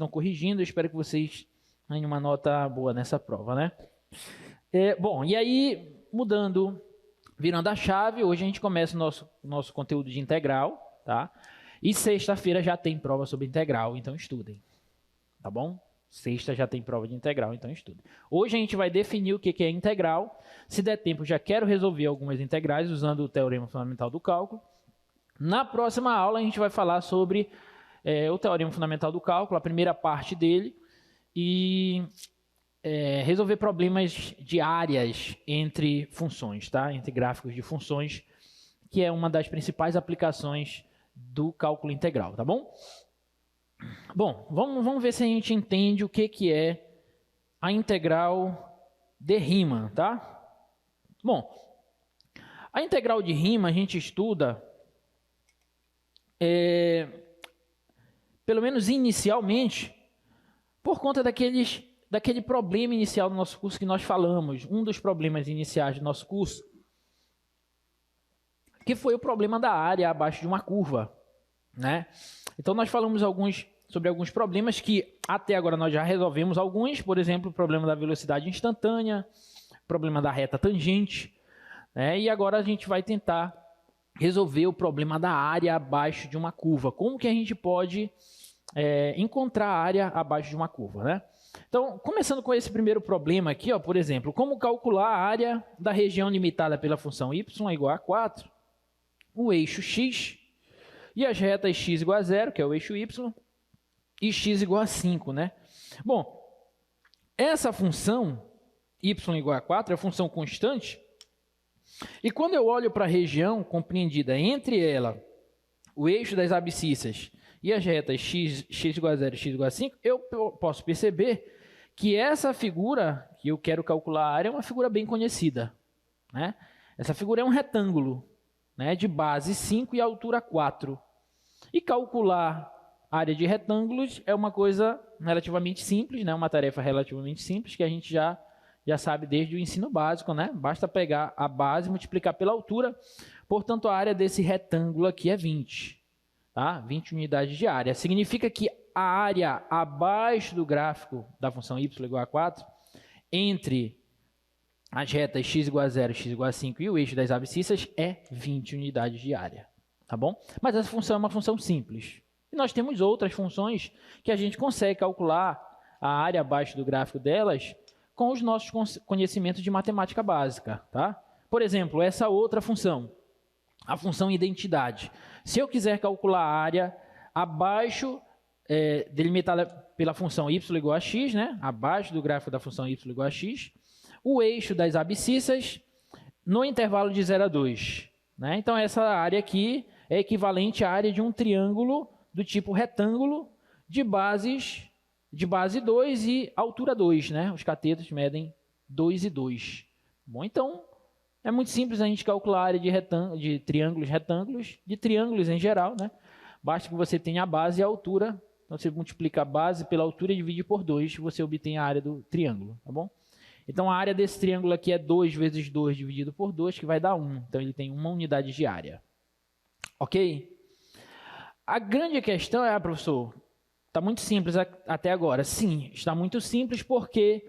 estão corrigindo. Eu espero que vocês tenham uma nota boa nessa prova, né? Bom, e aí, mudando, virando a chave, hoje a gente começa o nosso conteúdo de integral, tá? E sexta-feira já tem prova sobre integral, então estudem, tá bom? Sexta já tem prova de integral, então estudem. Hoje a gente vai definir o que é integral. Se der tempo, já quero resolver algumas integrais usando o teorema fundamental do cálculo. Na próxima aula a gente vai falar sobre o teorema fundamental do cálculo, a primeira parte dele, e resolver problemas de áreas entre funções, tá? Entre gráficos de funções, que é uma das principais aplicações do cálculo integral, tá bom? Bom, vamos ver se a gente entende o que é a integral de Riemann, tá? Bom, a integral de Riemann a gente estuda, pelo menos inicialmente, por conta daquele problema inicial do nosso curso que nós falamos, um dos problemas iniciais do nosso curso, que foi o problema da área abaixo de uma curva, né? Então nós falamos sobre alguns problemas que até agora nós já resolvemos alguns, por exemplo, o problema da velocidade instantânea, o problema da reta tangente, né? E agora a gente vai tentar resolver o problema da área abaixo de uma curva. Como que a gente pode encontrar a área abaixo de uma curva, né? Então, começando com esse primeiro problema aqui, ó, por exemplo, como calcular a área da região limitada pela função y igual a 4, o eixo x e as retas x igual a 0, que é o eixo y, e x igual a 5, né? Bom, essa função y igual a 4 é a função constante, e quando eu olho para a região compreendida entre ela, o eixo das abscissas e as retas x igual a 0 e x igual a 5, eu posso perceber que essa figura que eu quero calcular a área é uma figura bem conhecida, né? Essa figura é um retângulo, né, de base 5 e altura 4. E calcular a área de retângulos é uma coisa relativamente simples, né, uma tarefa relativamente simples que a gente já sabe desde o ensino básico, né? Basta pegar a base e multiplicar pela altura. Portanto, a área desse retângulo aqui é 20. Tá? 20 unidades de área. Significa que a área abaixo do gráfico da função y igual a 4, entre as retas x igual a 0 e x igual a 5 e o eixo das abscissas, é 20 unidades de área. Tá bom? Mas essa função é uma função simples. E nós temos outras funções que a gente consegue calcular a área abaixo do gráfico delas com os nossos conhecimentos de matemática básica. Tá? Por exemplo, essa outra função, a função identidade. Se eu quiser calcular a área abaixo, delimitada pela função y igual a x, né? Abaixo do gráfico da função y igual a x, o eixo das abscissas no intervalo de 0 a 2. Né? Então, essa área aqui é equivalente à área de um triângulo do tipo retângulo de base 2 e altura 2. Né? Os catetos medem 2 e 2. Bom, então, é muito simples a gente calcular a área de triângulos retângulos, de triângulos em geral, né? Basta que você tenha a base e a altura. Então, você multiplica a base pela altura e divide por 2, você obtém a área do triângulo, tá bom? Então, a área desse triângulo aqui é 2 vezes 2 dividido por 2, que vai dar 1. Então, ele tem uma unidade de área. Ok? A grande questão é, professor, está muito simples até agora. Sim, está muito simples porque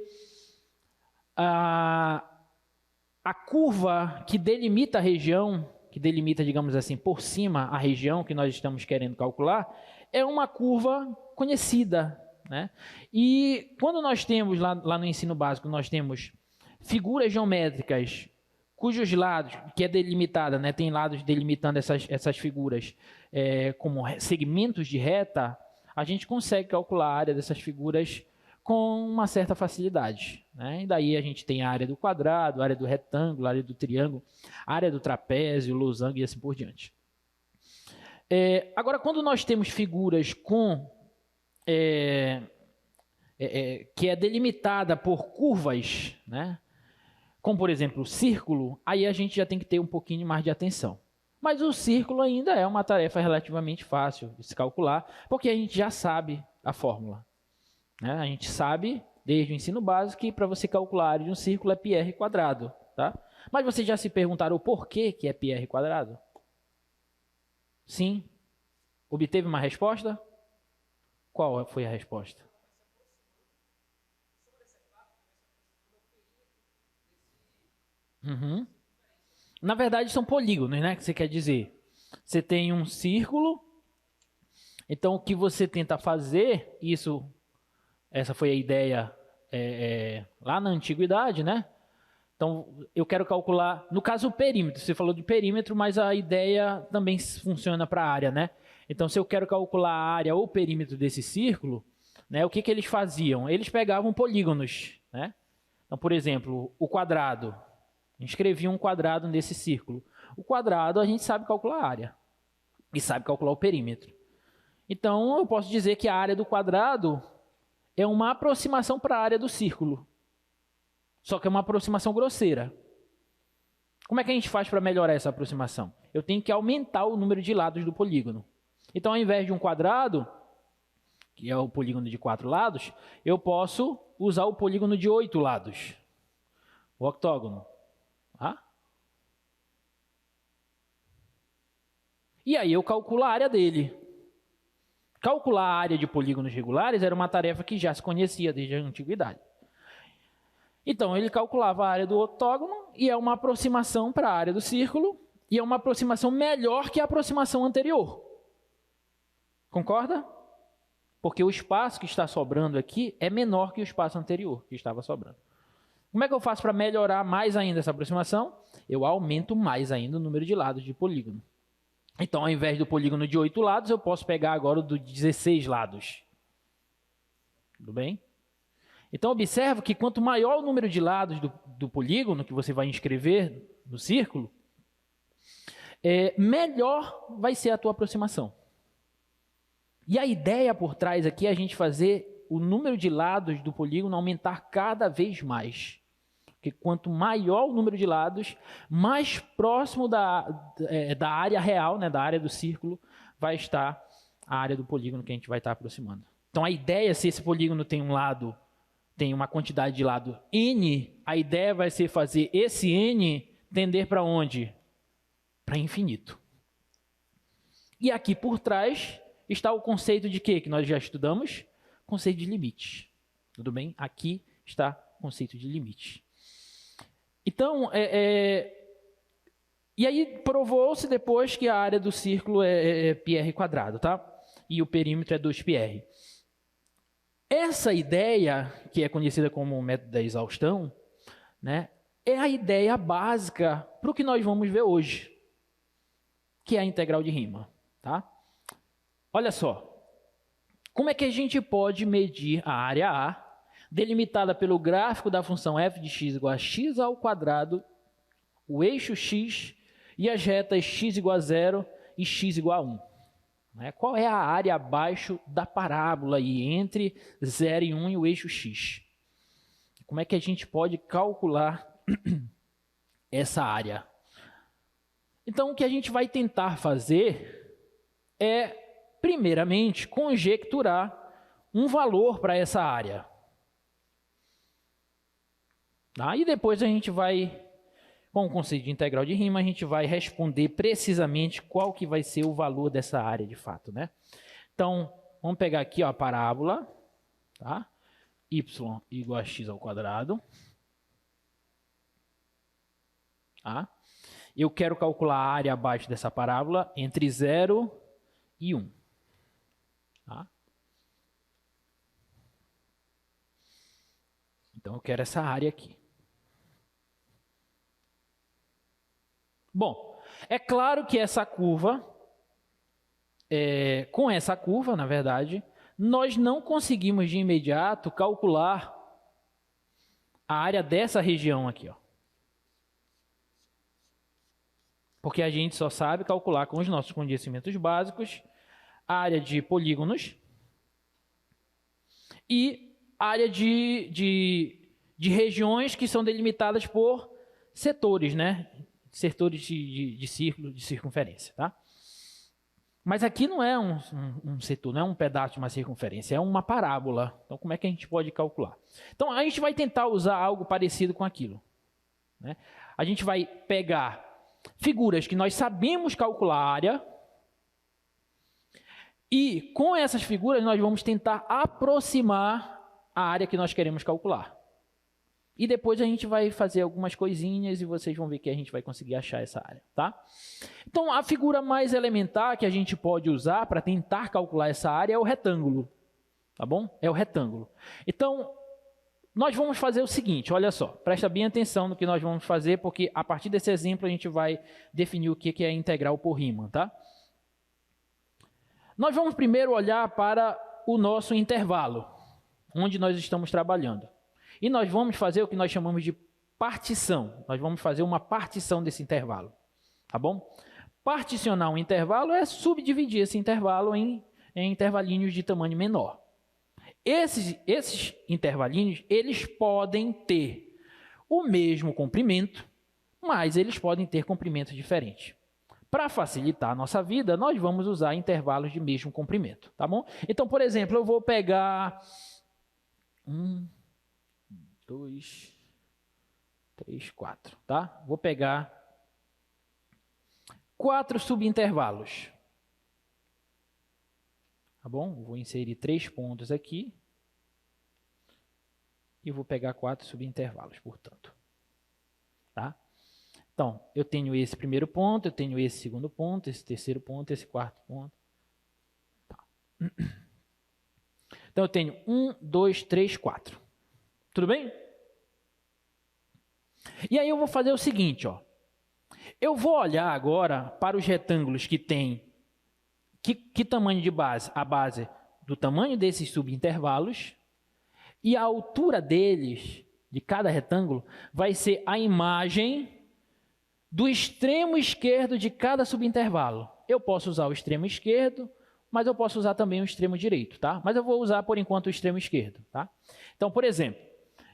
a curva que delimita a região, que delimita, digamos assim, por cima a região que nós estamos querendo calcular, é uma curva conhecida, né? E quando nós temos, lá no ensino básico, nós temos figuras geométricas cujos lados, que é delimitada, né? Tem lados delimitando essas figuras como segmentos de reta, a gente consegue calcular a área dessas figuras com uma certa facilidade, né? E daí a gente tem a área do quadrado, a área do retângulo, a área do triângulo, a área do trapézio, losango e assim por diante. Agora, quando nós temos figuras com que é delimitada por curvas, né? Como, por exemplo, o círculo, aí a gente já tem que ter um pouquinho mais de atenção. Mas o círculo ainda é uma tarefa relativamente fácil de se calcular, porque a gente já sabe a fórmula. Né? A gente sabe, desde o ensino básico, que para você calcular a área de um círculo é πr quadrado. Tá? Mas vocês já se perguntaram o porquê que é πr quadrado? Sim? Obteve uma resposta? Qual foi a resposta? Uhum. Na verdade, são polígonos, né? Que você quer dizer. Você tem um círculo. Então, o que você tenta fazer, essa foi a ideia lá na antiguidade, né? Então, eu quero calcular, no caso, o perímetro. Você falou de perímetro, mas a ideia também funciona para a área, né? Então, se eu quero calcular a área ou o perímetro desse círculo, né, o que eles faziam? Eles pegavam polígonos, né? Então, por exemplo, o quadrado. Escreviam um quadrado nesse círculo. O quadrado, a gente sabe calcular a área e sabe calcular o perímetro. Então, eu posso dizer que a área do quadrado é uma aproximação para a área do círculo. Só que é uma aproximação grosseira. Como é que a gente faz para melhorar essa aproximação? Eu tenho que aumentar o número de lados do polígono. Então, ao invés de um quadrado, que é o polígono de 4 lados, eu posso usar o polígono de 8 lados. O octógono. Tá? E aí eu calculo a área dele. Calcular a área de polígonos regulares era uma tarefa que já se conhecia desde a antiguidade. Então, ele calculava a área do octógono e é uma aproximação para a área do círculo e é uma aproximação melhor que a aproximação anterior. Concorda? Porque o espaço que está sobrando aqui é menor que o espaço anterior que estava sobrando. Como é que eu faço para melhorar mais ainda essa aproximação? Eu aumento mais ainda o número de lados de polígono. Então, ao invés do polígono de 8 lados, eu posso pegar agora o de 16 lados. Tudo bem? Então, observa que quanto maior o número de lados do polígono que você vai inscrever no círculo, melhor vai ser a tua aproximação. E a ideia por trás aqui é a gente fazer o número de lados do polígono aumentar cada vez mais. Porque quanto maior o número de lados, mais próximo da área real, né, da área do círculo, vai estar a área do polígono que a gente vai estar aproximando. Então, a ideia, se esse polígono tem uma quantidade de lado n, a ideia vai ser fazer esse n tender para onde? Para infinito. E aqui por trás está o conceito de quê? Que nós já estudamos? Conceito de limite. Tudo bem? Aqui está o conceito de limite. Então, e aí provou-se depois que a área do círculo é πr quadrado, tá? E o perímetro é 2πr. Essa ideia, que é conhecida como o método da exaustão, né, é a ideia básica para o que nós vamos ver hoje, que é a integral de Riemann, tá? Olha só, como é que a gente pode medir a área A, delimitada pelo gráfico da função f de x igual a x ao quadrado, o eixo x e as retas x igual a 0 e x igual a 1. Né? Qual é a área abaixo da parábola aí, entre 0 e 1 e o eixo x? Como é que a gente pode calcular essa área? Então, o que a gente vai tentar fazer é, primeiramente, conjecturar um valor para essa área. Tá? E depois a gente vai, com o conceito de integral de Riemann, a gente vai responder precisamente qual que vai ser o valor dessa área de fato, né? Então, vamos pegar aqui ó, a parábola, tá? Y igual a x ao quadrado. Tá? Eu quero calcular a área abaixo dessa parábola entre 0 e 1. Tá? Então, eu quero essa área aqui. Bom, é claro que essa curva, com essa curva, na verdade, nós não conseguimos de imediato calcular a área dessa região aqui, ó. Porque a gente só sabe calcular com os nossos conhecimentos básicos a área de polígonos e a área de regiões que são delimitadas por setores, né? Setores de círculo, de circunferência, tá? Mas aqui não é um setor, não é um pedaço de uma circunferência, é uma parábola. Então, como é que a gente pode calcular? Então, a gente vai tentar usar algo parecido com aquilo, né? A gente vai pegar figuras que nós sabemos calcular a área E com essas figuras nós vamos tentar aproximar a área que nós queremos calcular. E depois a gente vai fazer algumas coisinhas e vocês vão ver que a gente vai conseguir achar essa área, tá? Então, a figura mais elementar que a gente pode usar para tentar calcular essa área é o retângulo, tá bom? É o retângulo. Então, nós vamos fazer o seguinte, olha só, presta bem atenção no que nós vamos fazer, porque a partir desse exemplo a gente vai definir o que é integral por Riemann, tá? Nós vamos primeiro olhar para o nosso intervalo, onde nós estamos trabalhando. E nós vamos fazer o que nós chamamos de partição. Nós vamos fazer uma partição desse intervalo, tá bom? Particionar um intervalo é subdividir esse intervalo em intervalinhos de tamanho menor. Esses intervalinhos, eles podem ter o mesmo comprimento, mas eles podem ter comprimentos diferentes. Para facilitar a nossa vida, nós vamos usar intervalos de mesmo comprimento, tá bom? Então, por exemplo, eu vou pegar 2, 3, 4, tá? Vou pegar 4 subintervalos, tá bom? Vou inserir 3 pontos aqui e vou pegar 4 subintervalos, portanto, tá? Então, eu tenho esse primeiro ponto, eu tenho esse segundo ponto, esse terceiro ponto, esse quarto ponto. Tá. Então, eu tenho 1, 2, 3, 4. Tudo bem? E aí eu vou fazer o seguinte, ó. Eu vou olhar agora para os retângulos que têm que tamanho de base? A base do tamanho desses subintervalos e a altura deles, de cada retângulo, vai ser a imagem do extremo esquerdo de cada subintervalo. Eu posso usar o extremo esquerdo, mas eu posso usar também o extremo direito, tá? Mas eu vou usar, por enquanto, o extremo esquerdo, tá? Então, por exemplo,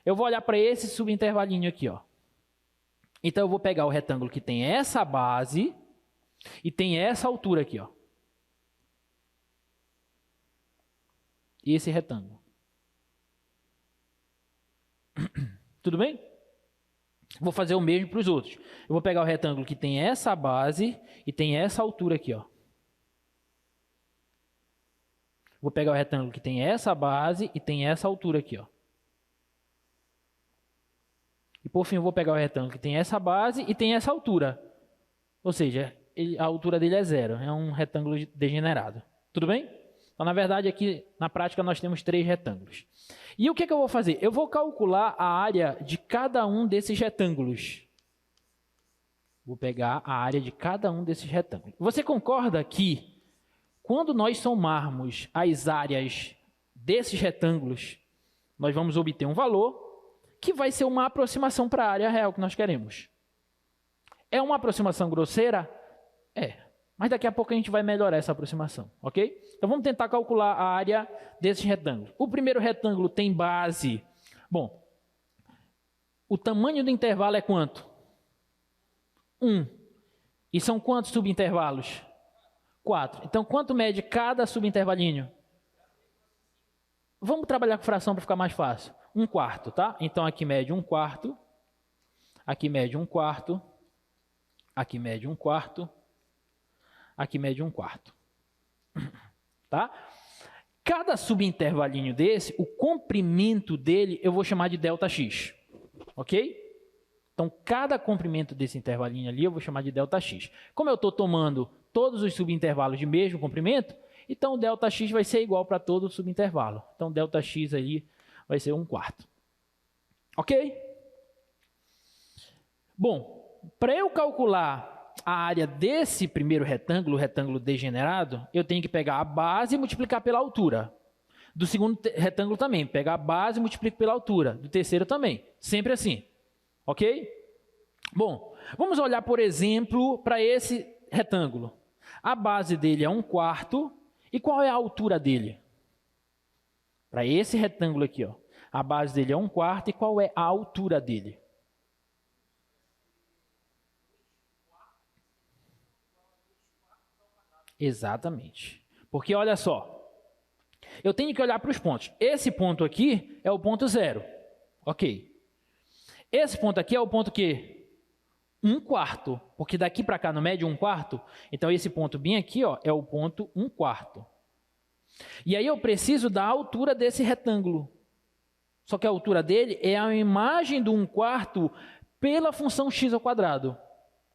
eu vou olhar para esse subintervalinho aqui, ó. Então, eu vou pegar o retângulo que tem essa base e tem essa altura aqui, ó. Esse retângulo. Tudo bem? Vou fazer o mesmo para os outros. Eu vou pegar o retângulo que tem essa base e tem essa altura aqui, ó. Vou pegar o retângulo que tem essa base e tem essa altura aqui, ó. E por fim eu vou pegar o retângulo que tem essa base e tem essa altura. Ou seja, a altura dele é 0. É um retângulo degenerado. Tudo bem? Então, na verdade, aqui na prática nós temos 3 retângulos. E o que eu vou fazer? Eu vou calcular a área de cada um desses retângulos. Vou pegar a área de cada um desses retângulos. Você concorda que quando nós somarmos as áreas desses retângulos, nós vamos obter um valor que vai ser uma aproximação para a área real que nós queremos. É uma aproximação grosseira? É. Mas daqui a pouco a gente vai melhorar essa aproximação, ok? Então vamos tentar calcular a área desses retângulos. O primeiro retângulo tem base. Bom, o tamanho do intervalo é quanto? 1. E são quantos subintervalos? 4. Então quanto mede cada subintervalinho? Vamos trabalhar com fração para ficar mais fácil. 1/4, tá? Então aqui mede 1/4, aqui mede 1/4, aqui mede 1/4, aqui mede 1/4, tá? Cada subintervalinho desse, o comprimento dele eu vou chamar de ΔX, ok? Então cada comprimento desse intervalinho ali eu vou chamar de ΔX. Como eu estou tomando todos os subintervalos de mesmo comprimento, então o ΔX vai ser igual para todo o subintervalo. Então ΔX ali vai ser 1/4. Ok? Bom, para eu calcular a área desse primeiro retângulo, o retângulo degenerado, eu tenho que pegar a base e multiplicar pela altura. Do segundo retângulo também, pegar a base e multiplicar pela altura. Do terceiro também. Sempre assim. Ok? Bom, vamos olhar, por exemplo, para esse retângulo. A base dele é 1/4. E qual é a altura dele? Para esse retângulo aqui, ó. A base dele é 1/4 e qual é a altura dele? Exatamente. Porque olha só, eu tenho que olhar para os pontos. Esse ponto aqui é o ponto 0. Ok. Esse ponto aqui é o ponto que? 1/4. Porque daqui para cá não mede 1/4. Então esse ponto bem aqui, ó, é o ponto 1/4. E aí eu preciso da altura desse retângulo. Só que a altura dele é a imagem do 1/4 pela função x ao quadrado.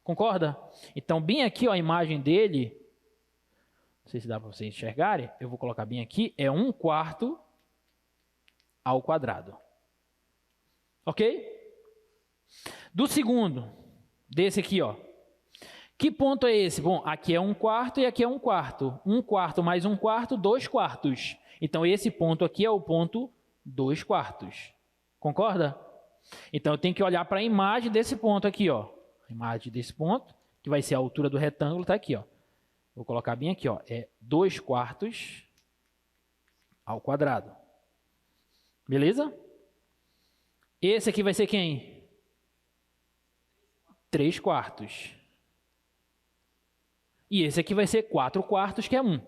Concorda? Então, bem aqui, ó, a imagem dele, não sei se dá para vocês enxergarem, eu vou colocar bem aqui, é 1/4 ao quadrado. Ok? Do segundo, desse aqui, ó. Que ponto é esse? Bom, aqui é 1/4 e aqui é 1/4. 1/4 mais 1/4, 2/4. Então, esse ponto aqui é o ponto 2/4. Concorda? Então, eu tenho que olhar para a imagem desse ponto aqui, ó. A imagem desse ponto, que vai ser a altura do retângulo, está aqui, ó. Vou colocar bem aqui, ó. É 2/4 ao quadrado. Beleza? Esse aqui vai ser quem? 3/4. E esse aqui vai ser 4/4, que é 1.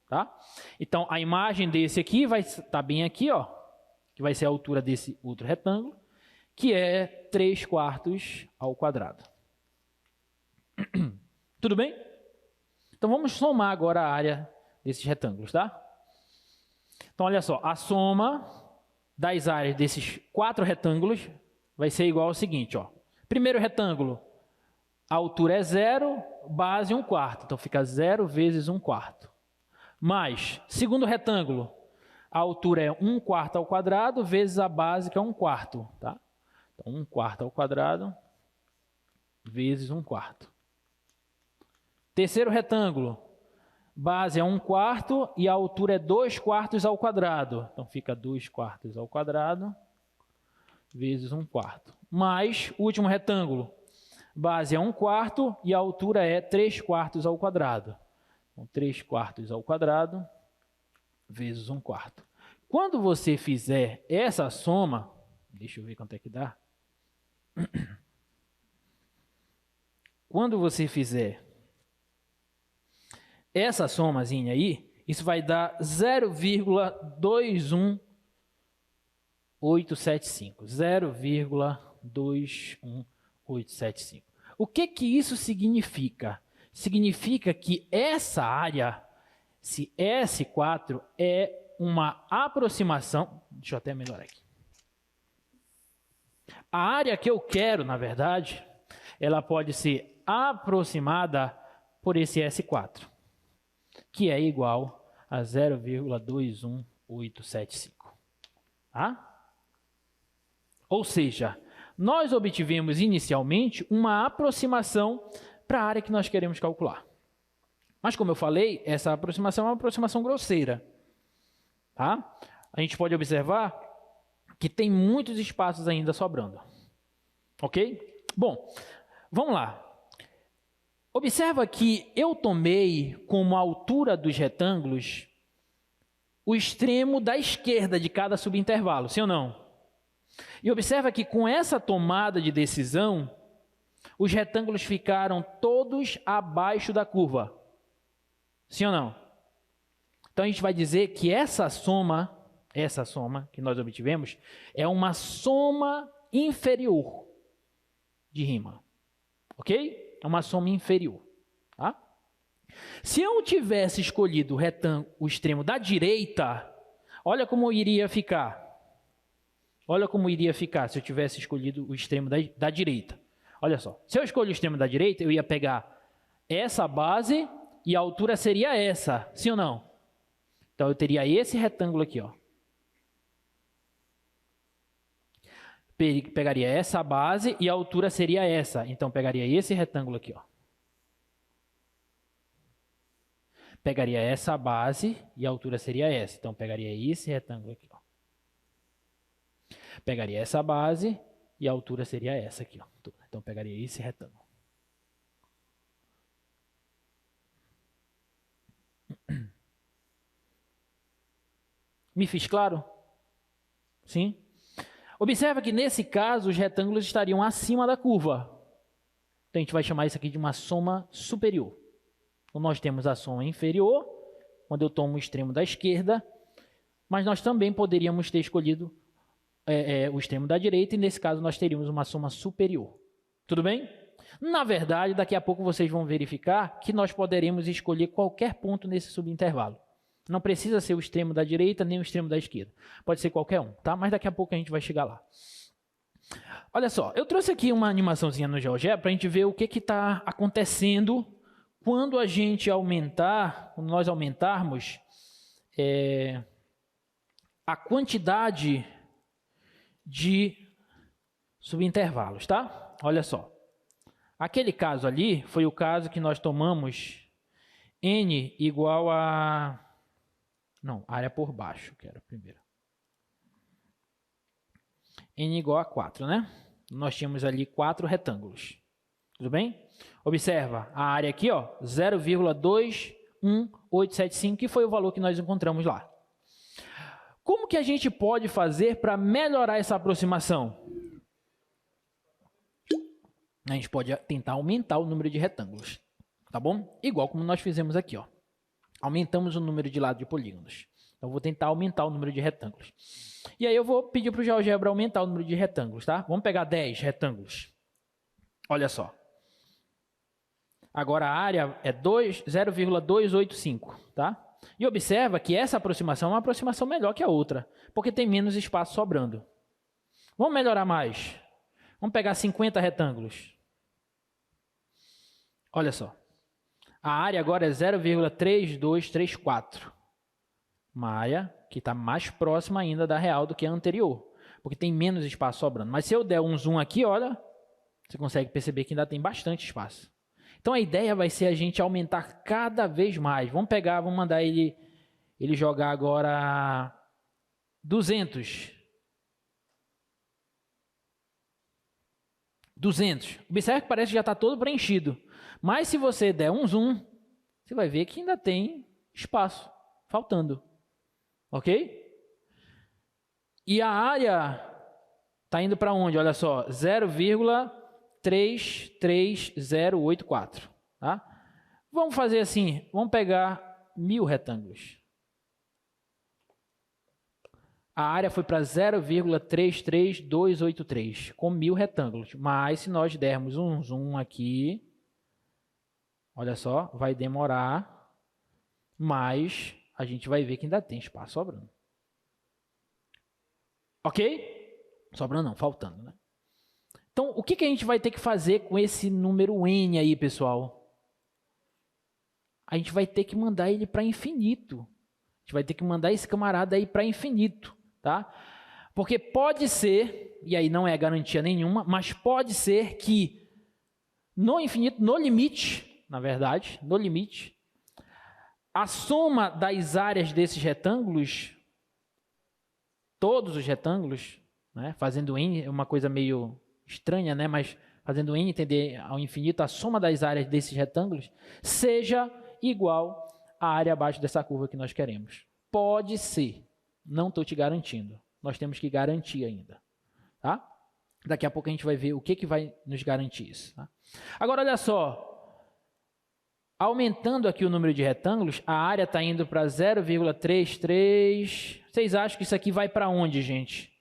Tá? Então, a imagem desse aqui vai estar bem aqui, ó. Que vai ser a altura desse outro retângulo, que é 3/4 ao quadrado. Tudo bem? Então, vamos somar agora a área desses retângulos, tá? Então, olha só. A soma das áreas desses 4 retângulos vai ser igual ao seguinte, ó. Primeiro retângulo, a altura é 0, base 1/4. Então, fica 0 vezes 1/4. Mais, segundo retângulo, a altura é 1/4 ao quadrado vezes a base, que é 1/4. Tá? Então, 1/4 ao quadrado vezes 1/4. Terceiro retângulo, base é 1/4 e a altura é 2/4 ao quadrado. Então, fica 2/4 ao quadrado vezes 1/4. Mais, último retângulo, base é 1/4 e a altura é 3/4 ao quadrado. Então, 3/4 ao quadrado vezes 1/4. Quando você fizer essa soma, deixa eu ver quanto é que dá. Quando você fizer essa somazinha aí, isso vai dar 0,21875. 0,21875. O que isso significa? Significa que essa área, se S4 é uma aproximação, deixa eu até melhorar aqui. A área que eu quero, na verdade, ela pode ser aproximada por esse S4, que é igual a 0,21875. Tá? Ou seja, nós obtivemos inicialmente uma aproximação para a área que nós queremos calcular. Mas, como eu falei, essa aproximação é uma aproximação grosseira. Tá? A gente pode observar que tem muitos espaços ainda sobrando. Ok? Bom, vamos lá. Observa que eu tomei como altura dos retângulos o extremo da esquerda de cada subintervalo, sim ou não? E observa que com essa tomada de decisão, os retângulos ficaram todos abaixo da curva. Sim ou não? Então a gente vai dizer que essa soma que nós obtivemos, é uma soma inferior de Riemann. Ok? É uma soma inferior. Tá? Se eu tivesse escolhido o extremo da direita, olha como iria ficar. Olha como iria ficar se eu tivesse escolhido o extremo da direita. Olha só. Se eu escolho o extremo da direita, eu ia pegar essa base e a altura seria essa. Sim ou não? Então, eu teria esse retângulo aqui, ó. Pegaria essa base e a altura seria essa. Então, pegaria esse retângulo aqui, ó. Pegaria essa base e a altura seria essa. Então, pegaria esse retângulo aqui, ó. Pegaria essa base e a altura seria essa aqui, ó. Então, pegaria esse retângulo. Me fiz claro? Sim? Observa que nesse caso os retângulos estariam acima da curva. Então a gente vai chamar isso aqui de uma soma superior. Então nós temos a soma inferior, quando eu tomo o extremo da esquerda, mas nós também poderíamos ter escolhido o extremo da direita e nesse caso nós teríamos uma soma superior. Tudo bem? Na verdade, daqui a pouco vocês vão verificar que nós poderemos escolher qualquer ponto nesse subintervalo. Não precisa ser o extremo da direita nem o extremo da esquerda. Pode ser qualquer um, tá? Mas daqui a pouco a gente vai chegar lá. Olha só, eu trouxe aqui uma animaçãozinha no GeoGebra para a gente ver o que está acontecendo quando a gente aumentar, quando nós aumentarmos a quantidade de subintervalos, tá? Olha só. Aquele caso ali foi o caso que nós tomamos n igual a... Não, área por baixo, que era a primeira. N igual a 4, né? Nós tínhamos ali 4 retângulos. Tudo bem? Observa a área aqui, ó, 0,21875, que foi o valor que nós encontramos lá. Como que a gente pode fazer para melhorar essa aproximação? A gente pode tentar aumentar o número de retângulos, tá bom? Igual como nós fizemos aqui, ó. Aumentamos o número de lados de polígonos. Então, eu vou tentar aumentar o número de retângulos. E aí, eu vou pedir para o GeoGebra aumentar o número de retângulos, tá? Vamos pegar 10 retângulos. Olha só. Agora, a área é 0,285, tá? E observa que essa aproximação é uma aproximação melhor que a outra, porque tem menos espaço sobrando. Vamos melhorar mais. Vamos pegar 50 retângulos. Olha só. A área agora é 0,3234. Uma área que está mais próxima ainda da real do que a anterior, porque tem menos espaço sobrando. Mas se eu der um zoom aqui, olha, você consegue perceber que ainda tem bastante espaço. Então a ideia vai ser a gente aumentar cada vez mais. Vamos pegar, vamos mandar ele jogar agora 200. 200. Observe que parece que já está todo preenchido. Mas se você der um zoom, você vai ver que ainda tem espaço faltando. Ok? E a área está indo para onde? Olha só, 0,33084. Tá? Vamos fazer assim, vamos pegar 1000 retângulos. A área foi para 0,33283, com 1000 retângulos. Mas se nós dermos um zoom aqui, olha só, vai demorar, mas a gente vai ver que ainda tem espaço sobrando. Ok? Sobrando não, faltando, né? Então, o que a gente vai ter que fazer com esse número n aí, pessoal? A gente vai ter que mandar ele para infinito. A gente vai ter que mandar esse camarada aí para infinito, tá? Porque pode ser, e aí não é garantia nenhuma, mas pode ser que no infinito, no limite, na verdade, no limite, a soma das áreas desses retângulos, todos os retângulos, né, fazendo n, é uma coisa meio estranha, né, mas fazendo n tender ao infinito, a soma das áreas desses retângulos seja igual à área abaixo dessa curva que nós queremos. Pode ser, não estou te garantindo, nós temos que garantir ainda, tá? Daqui a pouco a gente vai ver o que vai nos garantir isso. Tá? Agora, olha só, aumentando aqui o número de retângulos, a área está indo para 0,33. Vocês acham que isso aqui vai para onde, gente?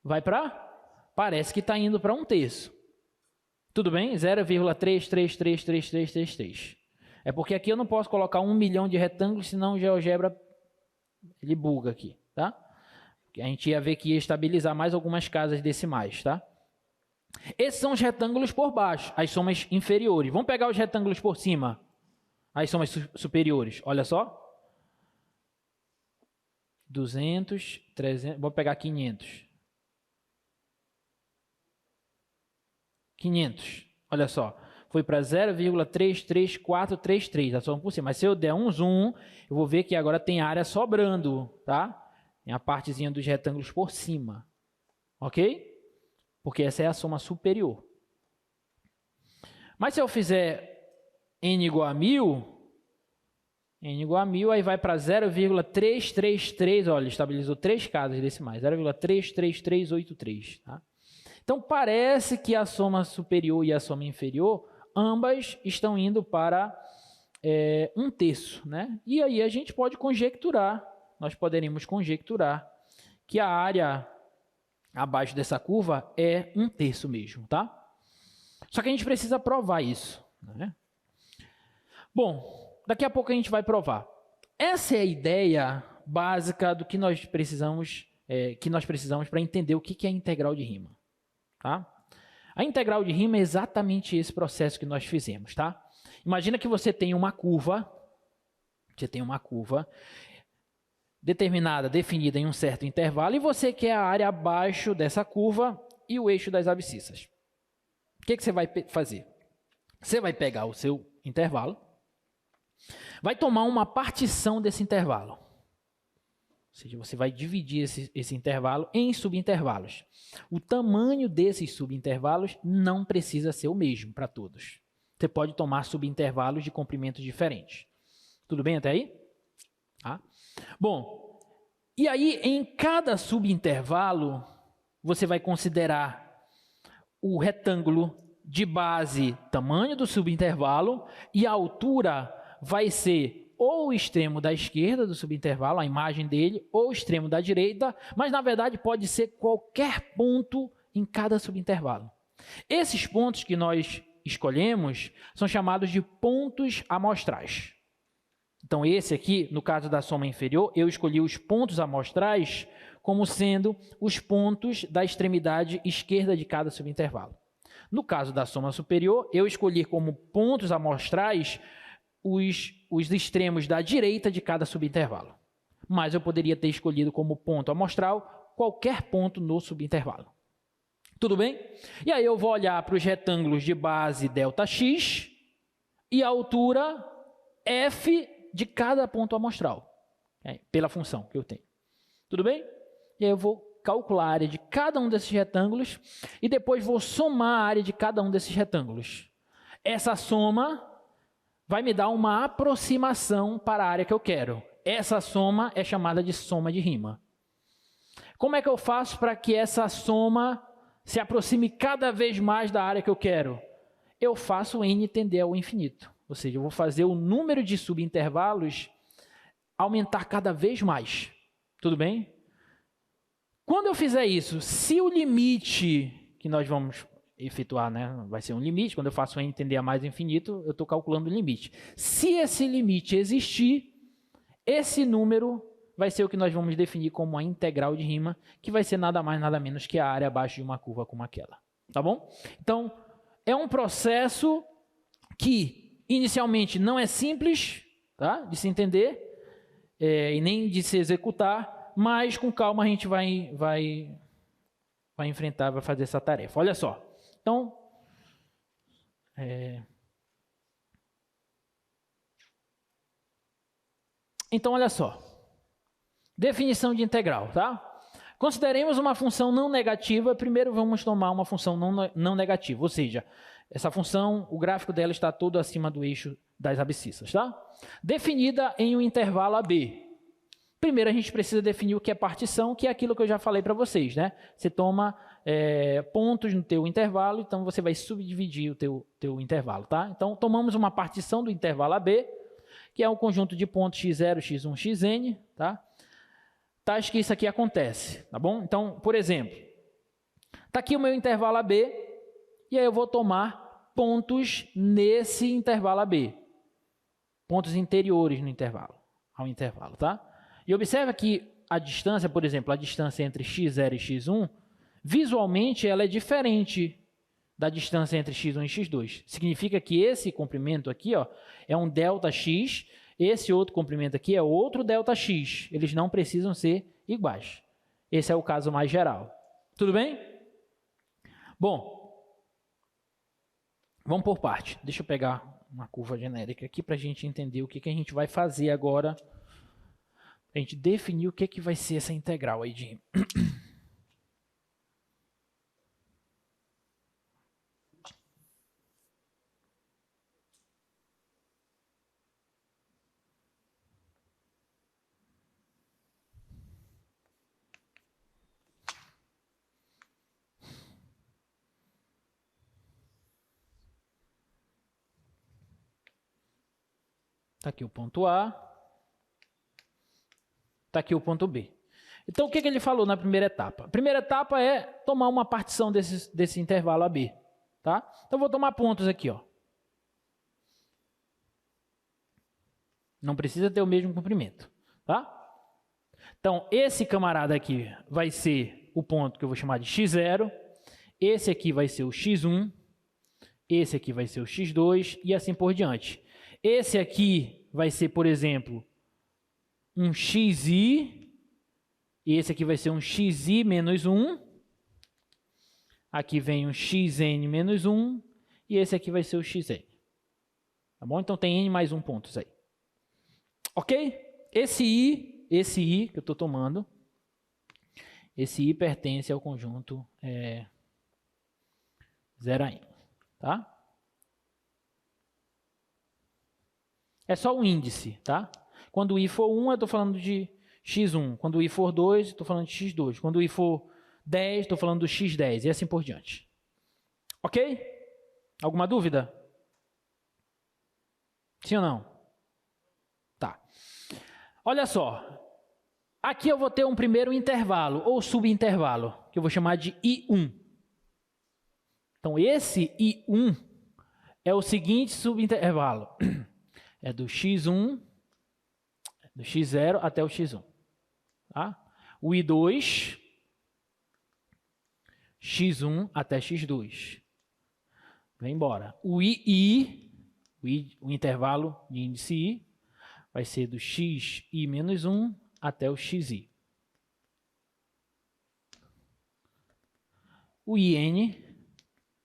Vai para? Parece que está indo para 1/3. Tudo bem? 0,33333333. É porque aqui eu não posso colocar 1 milhão de retângulos, senão o GeoGebra ele buga aqui, tá? A gente ia ver que ia estabilizar mais algumas casas decimais, tá? Esses são os retângulos por baixo, as somas inferiores. Vamos pegar os retângulos por cima, as somas superiores. Olha só. 200, 300, vou pegar 500. 500, olha só. Foi para 0,33433, a soma por cima. Mas se eu der um zoom, eu vou ver que agora tem área sobrando, tá? Tem a partezinha dos retângulos por cima, ok? Porque essa é a soma superior. Mas se eu fizer n igual a 1000, aí vai para 0,333, olha, estabilizou 3 casas decimais, 0,33383, tá? Então, parece que a soma superior e a soma inferior, ambas estão indo para 1/3, né? E aí a gente pode conjecturar, nós poderíamos conjecturar que a área abaixo dessa curva é 1/3 mesmo, tá? Só que a gente precisa provar isso, né? Bom, daqui a pouco a gente vai provar. Essa é a ideia básica do que nós precisamos para entender o que é a integral de rima. Tá? A integral de rima é exatamente esse processo que nós fizemos. Tá? Imagina que você tem uma curva, determinada, definida em um certo intervalo, e você quer a área abaixo dessa curva e o eixo das abscissas. O que você vai fazer? Você vai pegar o seu intervalo, vai tomar uma partição desse intervalo. Ou seja, você vai dividir esse intervalo em subintervalos. O tamanho desses subintervalos não precisa ser o mesmo para todos. Você pode tomar subintervalos de comprimentos diferentes. Tudo bem até aí? Tá? Bom, e aí em cada subintervalo, você vai considerar o retângulo de base, tamanho do subintervalo, e a altura vai ser ou o extremo da esquerda do subintervalo, a imagem dele, ou o extremo da direita, mas na verdade pode ser qualquer ponto em cada subintervalo. Esses pontos que nós escolhemos são chamados de pontos amostrais. Então esse aqui, no caso da soma inferior, eu escolhi os pontos amostrais como sendo os pontos da extremidade esquerda de cada subintervalo. No caso da soma superior, eu escolhi como pontos amostrais os extremos da direita de cada subintervalo. Mas eu poderia ter escolhido como ponto amostral qualquer ponto no subintervalo. Tudo bem? E aí eu vou olhar para os retângulos de base ΔX e a altura F de cada ponto amostral, pela função que eu tenho. Tudo bem? E aí eu vou calcular a área de cada um desses retângulos e depois vou somar a área de cada um desses retângulos. Essa soma vai me dar uma aproximação para a área que eu quero. Essa soma é chamada de soma de rima. Como é que eu faço para que essa soma se aproxime cada vez mais da área que eu quero? Eu faço n tender ao infinito. Ou seja, eu vou fazer o número de subintervalos aumentar cada vez mais. Tudo bem? Quando eu fizer isso, se o limite que nós vamos efetuar, vai ser um limite, quando eu faço n tender a mais infinito, eu estou calculando o limite. Se esse limite existir, esse número vai ser o que nós vamos definir como a integral de rima, que vai ser nada mais, nada menos que a área abaixo de uma curva como aquela. Tá bom? Então, é um processo que inicialmente não é simples, tá, de se entender e nem de se executar, mas com calma a gente vai enfrentar, vai fazer essa tarefa. Olha só. Então olha só. Definição de integral, tá? Consideremos uma função não negativa. Primeiro vamos tomar uma função não negativa, ou seja, essa função, o gráfico dela está todo acima do eixo das abscissas, tá? Definida em um intervalo AB. Primeiro a gente precisa definir o que é partição, que é aquilo que eu já falei para vocês, né? Você toma pontos no teu intervalo, então você vai subdividir o teu intervalo, tá? Então tomamos uma partição do intervalo AB, que é um conjunto de pontos x0, x1, xn, tá? Tais que isso aqui acontece, tá bom? Então, por exemplo, tá aqui o meu intervalo AB, e aí eu vou tomar pontos nesse intervalo AB. Pontos interiores no intervalo, ao intervalo, tá? E observa que a distância, por exemplo, a distância entre x0 e x1, visualmente ela é diferente da distância entre x1 e x2. Significa que esse comprimento aqui, ó, é um ΔX, esse outro comprimento aqui é outro ΔX. Eles não precisam ser iguais. Esse é o caso mais geral. Tudo bem? Bom, vamos por parte. Deixa eu pegar uma curva genérica aqui para a gente entender o que a gente vai fazer agora. A gente definir o que vai ser essa integral aí de... Está aqui o ponto A. Está aqui o ponto B. Então, o que ele falou na primeira etapa? A primeira etapa é tomar uma partição desse intervalo AB. Tá? Então, eu vou tomar pontos aqui. Ó. Não precisa ter o mesmo comprimento, tá? Então, esse camarada aqui vai ser o ponto que eu vou chamar de x0, esse aqui vai ser o x1, esse aqui vai ser o x2 e assim por diante. Esse aqui vai ser, por exemplo, um xi, e esse aqui vai ser um xi menos 1. Aqui vem um xn menos 1, e esse aqui vai ser o xn. Tá bom? Então tem n mais 1 pontos aí. Ok? Esse i que eu estou tomando, esse i pertence ao conjunto 0 a n. Tá? É só o índice, tá? Quando o i for 1, eu estou falando de x1. Quando o i for 2, estou falando de x2. Quando o i for 10, estou falando do x10 e assim por diante. Ok? Alguma dúvida? Sim ou não? Tá. Olha só. Aqui eu vou ter um primeiro intervalo ou subintervalo, que eu vou chamar de I1. Então, esse I1 é o seguinte subintervalo. É do x1, do x0 até o x1. Tá? O I2, x1 até x2. Vem embora. O II, o intervalo de índice I, vai ser do xi menos 1 até o xi. O IN,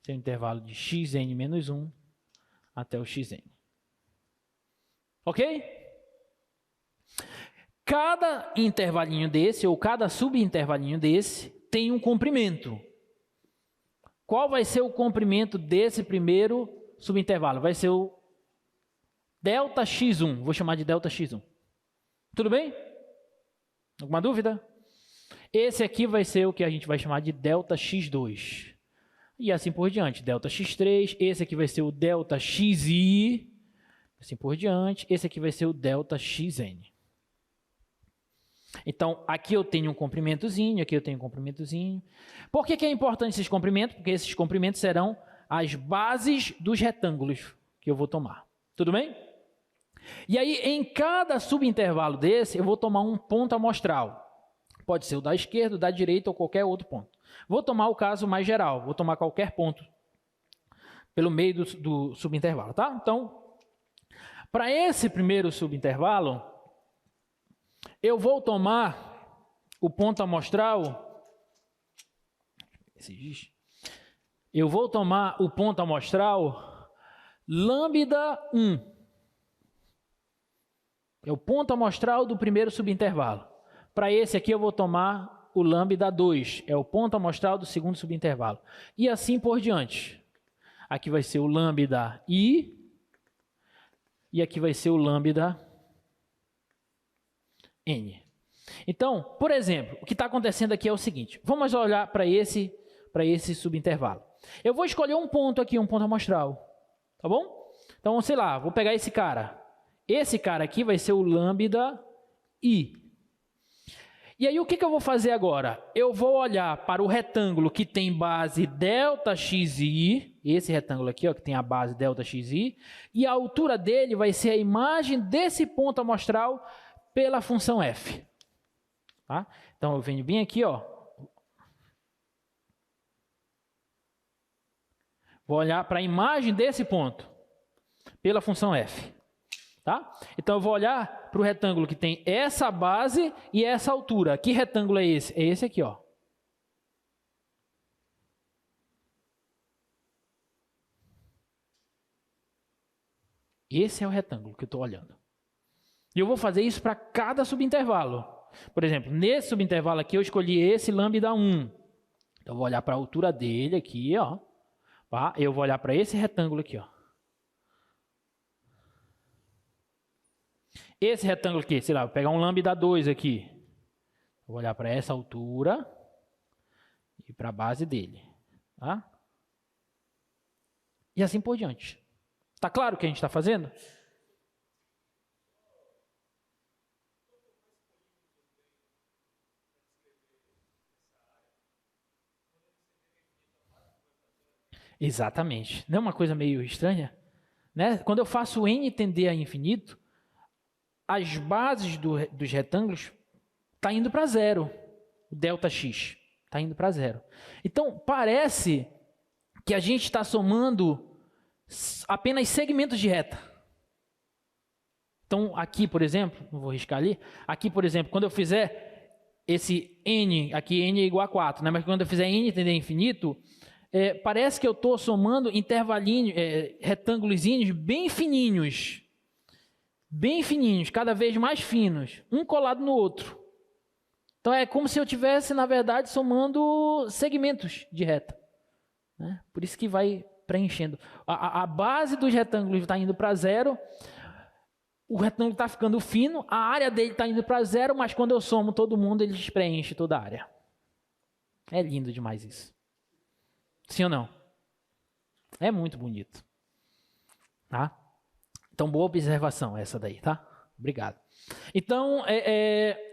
é o intervalo de xn menos 1 até o xn. Ok? Cada intervalinho desse, ou cada subintervalinho desse, tem um comprimento. Qual vai ser o comprimento desse primeiro subintervalo? Vai ser o delta x1. Vou chamar de delta x1. Tudo bem? Alguma dúvida? Esse aqui vai ser o que a gente vai chamar de delta x2. E assim por diante. Delta x3. Esse aqui vai ser o delta xi. Assim por diante. Esse aqui vai ser o delta xn. Então, aqui eu tenho um comprimentozinho, aqui eu tenho um comprimentozinho. Por que é importante esses comprimentos? Porque esses comprimentos serão as bases dos retângulos que eu vou tomar. Tudo bem? E aí, em cada subintervalo desse, eu vou tomar um ponto amostral. Pode ser o da esquerda, o da direita ou qualquer outro ponto. Vou tomar o caso mais geral, vou tomar qualquer ponto pelo meio do subintervalo, tá? Então, para esse primeiro subintervalo, eu vou tomar o ponto amostral. Eu vou tomar o ponto amostral lambda 1. É o ponto amostral do primeiro subintervalo. Para esse aqui eu vou tomar o lambda 2. É o ponto amostral do segundo subintervalo. E assim por diante. Aqui vai ser o lambda I. E aqui vai ser o lambda N. Então, por exemplo, o que está acontecendo aqui é o seguinte. Vamos olhar para esse subintervalo. Eu vou escolher um ponto aqui, um ponto amostral. Tá bom? Então, sei lá, vou pegar esse cara. Esse cara aqui vai ser o lambda I. E aí, o que eu vou fazer agora? Eu vou olhar para o retângulo que tem base ΔXi, esse retângulo aqui, ó, que tem a base ΔXi, e a altura dele vai ser a imagem desse ponto amostral pela função f. Tá? Então, eu venho bem aqui, ó. Vou olhar para a imagem desse ponto pela função f. Tá? Então, eu vou olhar para o retângulo que tem essa base e essa altura. Que retângulo é esse? É esse aqui, ó. Esse é o retângulo que eu estou olhando. E eu vou fazer isso para cada subintervalo. Por exemplo, nesse subintervalo aqui, eu escolhi esse lambda 1. Então, eu vou olhar para a altura dele aqui, ó. Tá? Eu vou olhar para esse retângulo aqui, ó. Esse retângulo aqui, sei lá, vou pegar um lambda 2 aqui. Vou olhar para essa altura e para a base dele. Tá? E assim por diante. Tá claro o que a gente está fazendo? Exatamente. Não é uma coisa meio estranha? Né? Quando eu faço n tender a infinito, as bases dos retângulos estão indo para zero. O ΔX está indo para zero. Então, parece que a gente está somando apenas segmentos de reta. Então, aqui, por exemplo, não vou riscar ali, aqui, por exemplo, quando eu fizer esse n, aqui n é igual a 4, né? Mas quando eu fizer n tendendo a infinito, parece que eu estou somando intervalinhos, retângulos bem fininhos, cada vez mais finos, um colado no outro. Então, é como se eu estivesse, na verdade, somando segmentos de reta, né? Por isso que vai preenchendo. A base dos retângulos está indo para zero, o retângulo está ficando fino, a área dele está indo para zero, mas quando eu somo todo mundo, ele preenche toda a área. É lindo demais isso. Sim ou não? É muito bonito. Tá? Então, boa observação essa daí, tá? Obrigado. Então,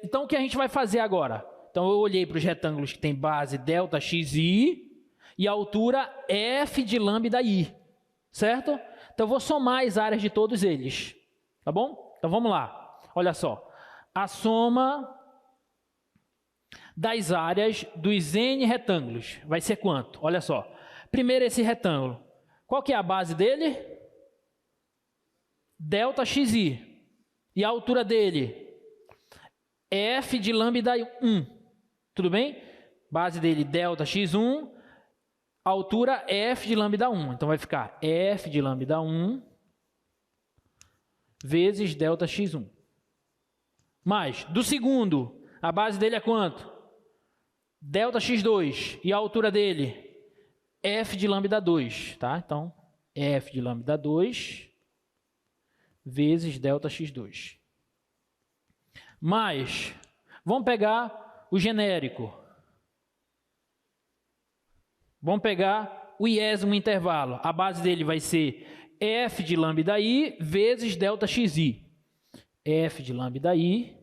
então, o que a gente vai fazer agora? Então, eu olhei para os retângulos que tem base ΔXi e a altura f de lambda i, certo? Então, eu vou somar as áreas de todos eles, tá bom? Então, vamos lá. Olha só. A soma das áreas dos n retângulos vai ser quanto? Olha só. Primeiro, esse retângulo. Qual que é a base dele? ΔXi. E a altura dele? F de lambda 1. Tudo bem? Base dele, ΔX1. Altura, F de lambda 1. Então, vai ficar F de lambda 1 vezes ΔX1. Mais, do segundo, a base dele é quanto? ΔX2. E a altura dele? F de lambda 2. Tá? Então, F de lambda 2 vezes ΔX2. Mais, vamos pegar o genérico. Vamos pegar o iésimo intervalo. A base dele vai ser F de lambda i vezes ΔXi. F de lambda i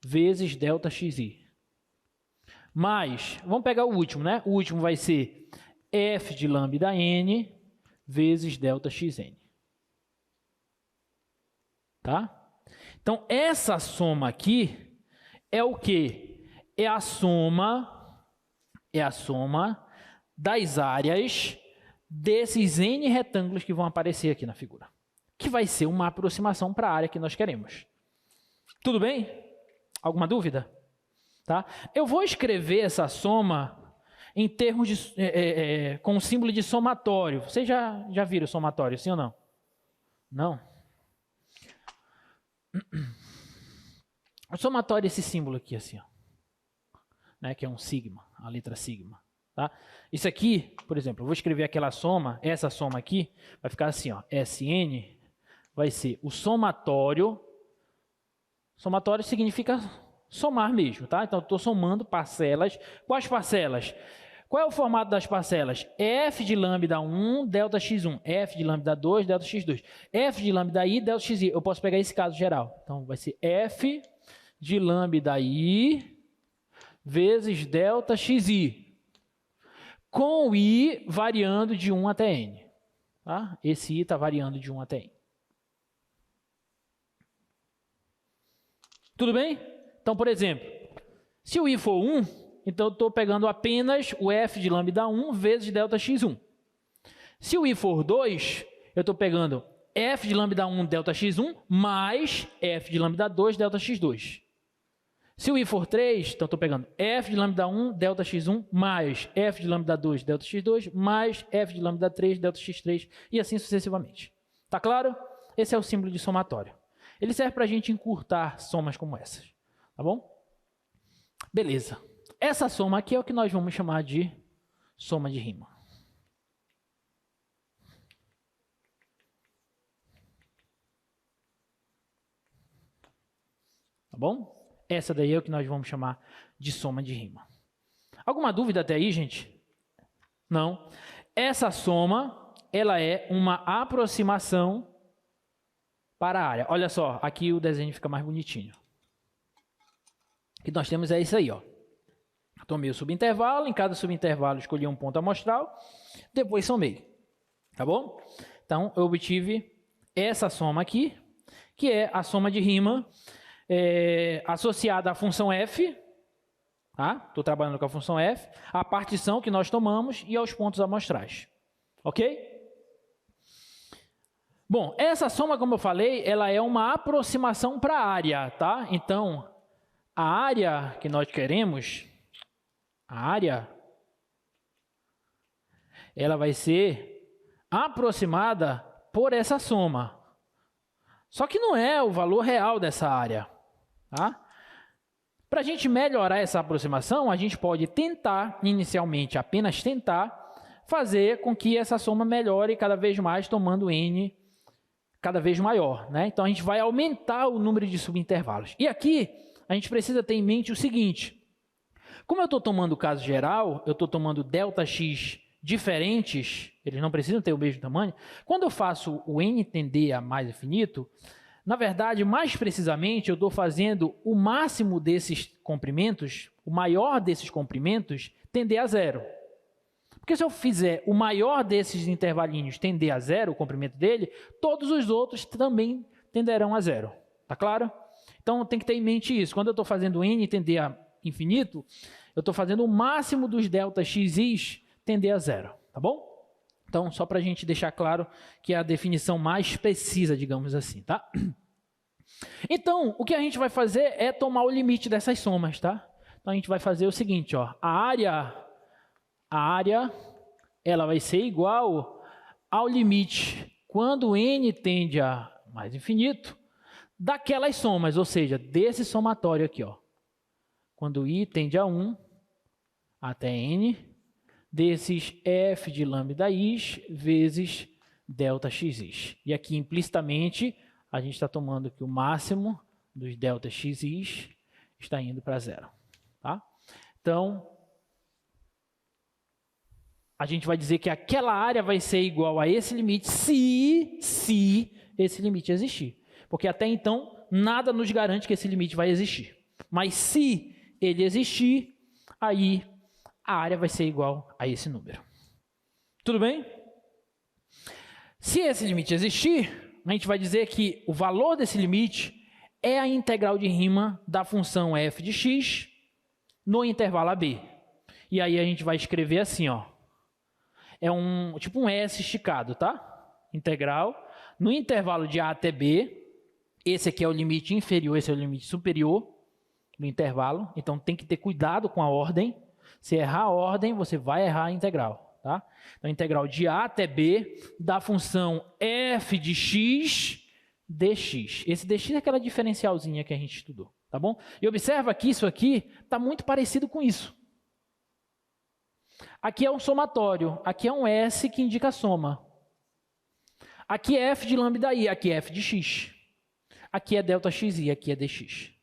vezes ΔXi. Mais, vamos pegar o último, né? O último vai ser F de lambda n vezes ΔXn. Tá? Então, essa soma aqui é o quê? É a soma das áreas desses n retângulos que vão aparecer aqui na figura, que vai ser uma aproximação para a área que nós queremos. Tudo bem? Alguma dúvida? Tá? Eu vou escrever essa soma em termos de, com o símbolo de somatório. Vocês já viram o somatório, sim ou não? Não? O somatório é esse símbolo aqui, assim, ó, né, que é um sigma, a letra sigma. Tá? Isso aqui, por exemplo, eu vou escrever aquela soma, essa soma aqui, vai ficar assim, ó, Sn vai ser o somatório. Somatório significa somar mesmo, tá? Então, eu estou somando parcelas. Quais parcelas? Qual é o formato das parcelas? F de lambda 1, ΔX1. F de lambda 2, ΔX2. F de lambda i, ΔXi. Eu posso pegar esse caso geral. Então, vai ser F de lambda i vezes ΔXi. Com i variando de 1 até n. Tá? Esse i está variando de 1 até n. Tudo bem? Então, por exemplo, se o i for 1, então eu estou pegando apenas o f de lambda 1 vezes ΔX1. Se o i for 2, eu estou pegando f de lambda 1 ΔX1 mais f de lambda 2 ΔX2. Se o i for 3, então estou pegando f de lambda 1 ΔX1 mais f de lambda 2 ΔX2 mais f de lambda 3 ΔX3 e assim sucessivamente. Tá claro? Esse é o símbolo de somatório. Ele serve para a gente encurtar somas como essas. Tá bom? Beleza. Essa soma aqui é o que nós vamos chamar de soma de rima. Tá bom? Essa daí é o que nós vamos chamar de soma de rima. Alguma dúvida até aí, gente? Não. Essa soma, ela é uma aproximação para a área. Olha só, aqui o desenho fica mais bonitinho. O que nós temos é isso aí, ó. Tomei o subintervalo, em cada subintervalo escolhi um ponto amostral, depois somei. Tá bom? Então, eu obtive essa soma aqui, que é a soma de rima associada à função f, tá? Estou trabalhando com a função f, a partição que nós tomamos e aos pontos amostrais. Ok? Bom, essa soma, como eu falei, ela é uma aproximação para a área, tá? Então, a área que nós queremos, ela vai ser aproximada por essa soma. Só que não é o valor real dessa área, tá? Para a gente melhorar essa aproximação, a gente pode tentar, inicialmente apenas tentar, fazer com que essa soma melhore cada vez mais, tomando n cada vez maior, né? Então, a gente vai aumentar o número de subintervalos. E aqui, a gente precisa ter em mente o seguinte: como eu estou tomando o caso geral, eu estou tomando ΔX diferentes, eles não precisam ter o mesmo tamanho. Quando eu faço o n tender a mais infinito, na verdade, mais precisamente, eu estou fazendo o máximo desses comprimentos, o maior desses comprimentos, tender a zero. Porque se eu fizer o maior desses intervalinhos tender a zero, o comprimento dele, todos os outros também tenderão a zero. Tá claro? Então, tem que ter em mente isso. Quando eu estou fazendo n tender a infinito, eu estou fazendo o máximo dos ΔXis tender a zero. Tá bom? Então, só para a gente deixar claro que é a definição mais precisa, digamos assim, tá? Então, o que a gente vai fazer é tomar o limite dessas somas, tá? Então, a gente vai fazer o seguinte, ó. A área, ela vai ser igual ao limite, quando n tende a mais infinito, daquelas somas, ou seja, desse somatório aqui, ó. Quando i tende a 1 até n, desses f de lambda is vezes ΔXis. E aqui, implicitamente, a gente está tomando que o máximo dos ΔXis está indo para zero. Tá? Então, a gente vai dizer que aquela área vai ser igual a esse limite se esse limite existir. Porque até então, nada nos garante que esse limite vai existir. Mas se ele existir, aí a área vai ser igual a esse número. Tudo bem? Se esse limite existir, a gente vai dizer que o valor desse limite é a integral de rima da função f de x no intervalo AB. E aí a gente vai escrever assim, ó. É tipo um S esticado, tá? Integral. No intervalo de A até B, esse aqui é o limite inferior, esse é o limite superior do intervalo. Então tem que ter cuidado com a ordem. Se errar a ordem, você vai errar a integral, tá? Então, integral de A até B da função f de x dx. Esse dx é aquela diferencialzinha que a gente estudou, tá bom? E observa que isso aqui está muito parecido com isso. Aqui é um somatório, aqui é um S que indica soma. Aqui é f de lambda i, aqui é f de x. Aqui é ΔXi, aqui é dx.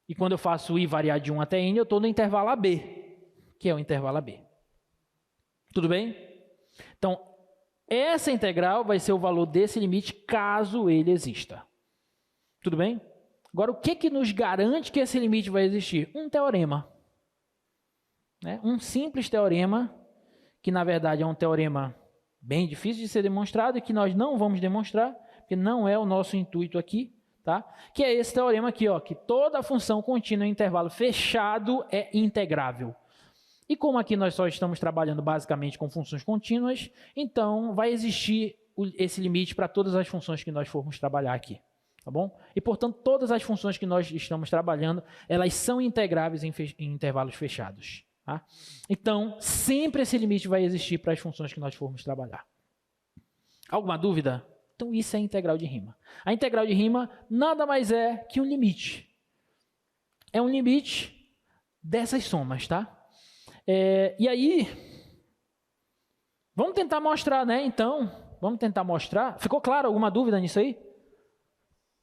E quando eu faço i variar de 1 até n, eu estou no intervalo AB, que é o intervalo AB. Tudo bem? Então, essa integral vai ser o valor desse limite, caso ele exista. Tudo bem? Agora, o que nos garante que esse limite vai existir? Um teorema. Né? Um simples teorema, que na verdade é um teorema bem difícil de ser demonstrado e que nós não vamos demonstrar, porque não é o nosso intuito aqui, tá? Que é esse teorema aqui, ó, que toda função contínua em intervalo fechado é integrável. E como aqui nós só estamos trabalhando basicamente com funções contínuas, então vai existir esse limite para todas as funções que nós formos trabalhar aqui. Tá bom? E, portanto, todas as funções que nós estamos trabalhando, elas são integráveis em intervalos fechados. Tá? Então, sempre esse limite vai existir para as funções que nós formos trabalhar. Alguma dúvida? Então, isso é a integral de rima. A integral de rima nada mais é que um limite. É um limite dessas somas, tá? E aí, vamos tentar mostrar, né? Então, vamos tentar mostrar. Ficou claro alguma dúvida nisso aí?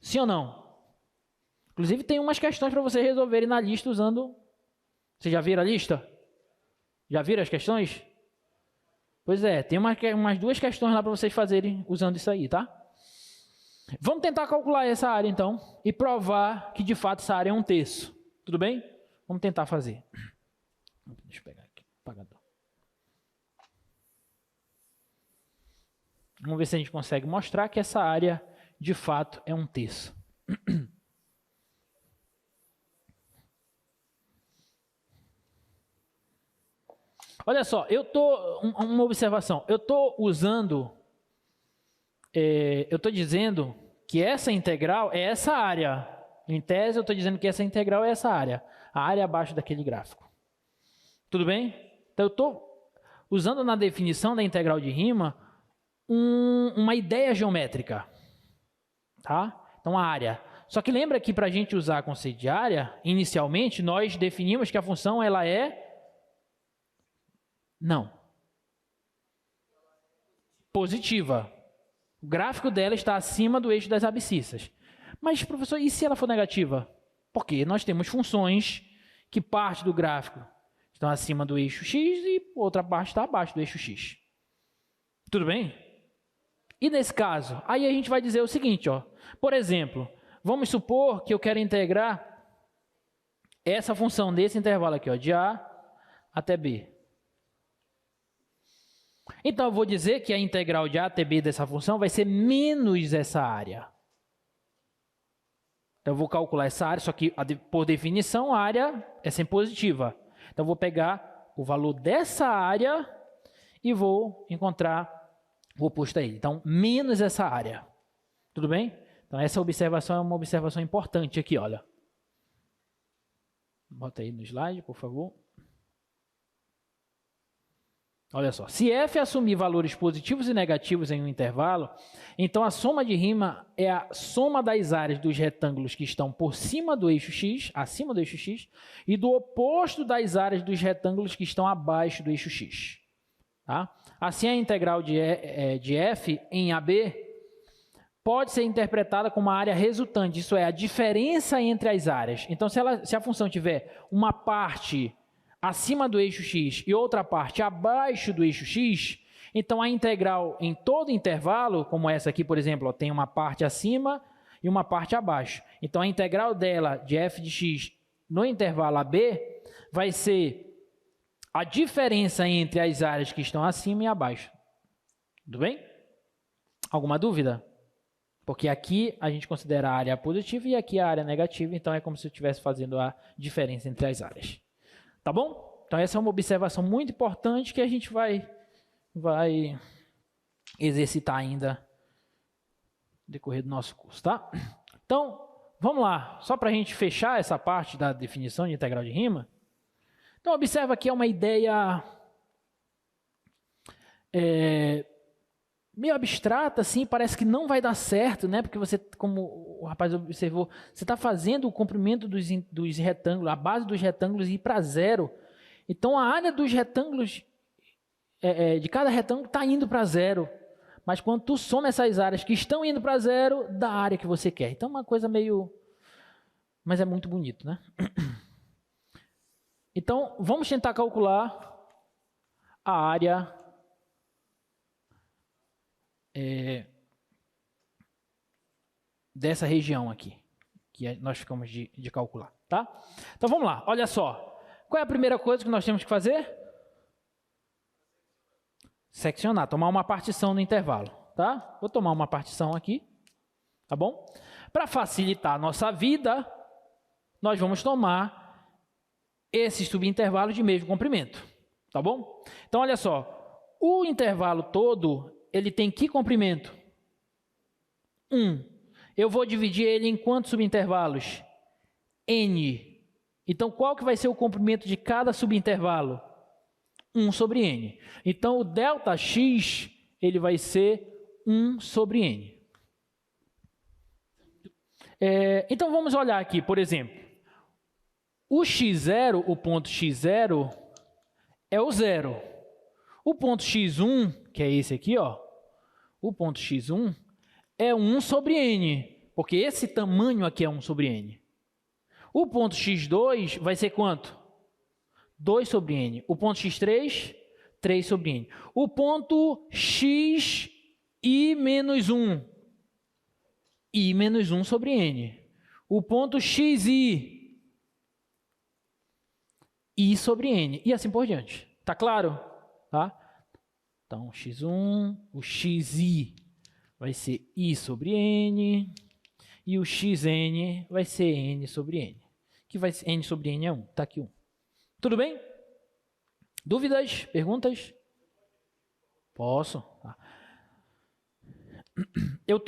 Sim ou não? Inclusive, tem umas questões para vocês resolverem na lista usando... Vocês já viram a lista? Já viram as questões? Pois é, tem umas duas questões lá para vocês fazerem usando isso aí, tá? Vamos tentar calcular essa área, então, e provar que, de fato, essa área é um terço. Tudo bem? Vamos tentar fazer. Deixa eu pegar aqui o apagador. Vamos ver se a gente consegue mostrar que essa área de fato é 1/3. Olha só, uma observação, eu estou dizendo que essa integral é essa área. Em tese, eu estou dizendo que essa integral é essa área, a área abaixo daquele gráfico. Tudo bem? Então, eu estou usando na definição da integral de Riemann uma ideia geométrica. Tá? Então, a área. Só que lembra que para a gente usar conceito de área, inicialmente, nós definimos que a função ela é... Não. Positiva. O gráfico dela está acima do eixo das abscissas. Mas, professor, e se ela for negativa? Porque nós temos funções que parte do gráfico estão acima do eixo x e outra parte está abaixo do eixo x. Tudo bem? E nesse caso, aí a gente vai dizer o seguinte, ó. Por exemplo, vamos supor que eu quero integrar essa função desse intervalo aqui, ó, de A até B. Então, eu vou dizer que a integral de A até B dessa função vai ser menos essa área. Então, eu vou calcular essa área, só que, por definição, a área é sempre positiva. Então, eu vou pegar o valor dessa área e vou encontrar o oposto a ele. Então, menos essa área. Tudo bem? Então, essa observação é uma observação importante aqui, olha. Bota aí no slide, por favor. Olha só, se f assumir valores positivos e negativos em um intervalo, então a soma de Riemann é a soma das áreas dos retângulos que estão por cima do eixo x, acima do eixo x, e do oposto das áreas dos retângulos que estão abaixo do eixo x. Tá? Assim, a integral de f em AB pode ser interpretada como a área resultante, isso é, a diferença entre as áreas. Então, se a função tiver uma parte acima do eixo x e outra parte abaixo do eixo x, então a integral em todo intervalo, como essa aqui, por exemplo, ó, tem uma parte acima e uma parte abaixo. Então, a integral dela de f de x no intervalo AB vai ser a diferença entre as áreas que estão acima e abaixo. Tudo bem? Alguma dúvida? Porque aqui a gente considera a área positiva e aqui a área negativa, então é como se eu estivesse fazendo a diferença entre as áreas. Tá bom? Então, essa é uma observação muito importante que a gente vai exercitar ainda no decorrer do nosso curso, tá? Então, vamos lá. Só para a gente fechar essa parte da definição de integral de Riemann. Então, observa que é uma ideia meio abstrata, assim, parece que não vai dar certo, né? Porque você, como o rapaz observou, você está fazendo o comprimento dos retângulos, a base dos retângulos ir para zero. Então, a área dos retângulos, de cada retângulo, está indo para zero. Mas quando tu soma essas áreas que estão indo para zero, da área que você quer. Então, é uma coisa meio... Mas é muito bonito, né? Então, vamos tentar calcular a área... dessa região aqui, que nós ficamos de calcular, tá? Então, vamos lá, olha só. Qual é a primeira coisa que nós temos que fazer? Seccionar, tomar uma partição no intervalo, tá? Vou tomar uma partição aqui, tá bom? Para facilitar a nossa vida, nós vamos tomar esses subintervalos de mesmo comprimento, tá bom? Então, olha só, o intervalo todo, ele tem que comprimento? 1. Eu vou dividir ele em quantos subintervalos? N. Então, qual que vai ser o comprimento de cada subintervalo? 1 sobre N. Então, o ΔX, ele vai ser 1 sobre N. Então, vamos olhar aqui, por exemplo. O x0, o ponto x0, é o zero. O ponto x1, que é esse aqui, ó, o ponto x1 é 1 sobre N, porque esse tamanho aqui é 1 sobre N. O ponto x2 vai ser quanto? 2 sobre N. O ponto x3, 3 sobre N. O ponto x i menos 1, i menos 1 sobre N. O ponto xi, i sobre N. E assim por diante. Tá claro? Tá? Então, x1, o xi vai ser I sobre N, e o xn vai ser N sobre N, que vai ser N sobre N é 1, tá aqui 1. Tudo bem? Dúvidas? Perguntas? Posso. Tá. Eu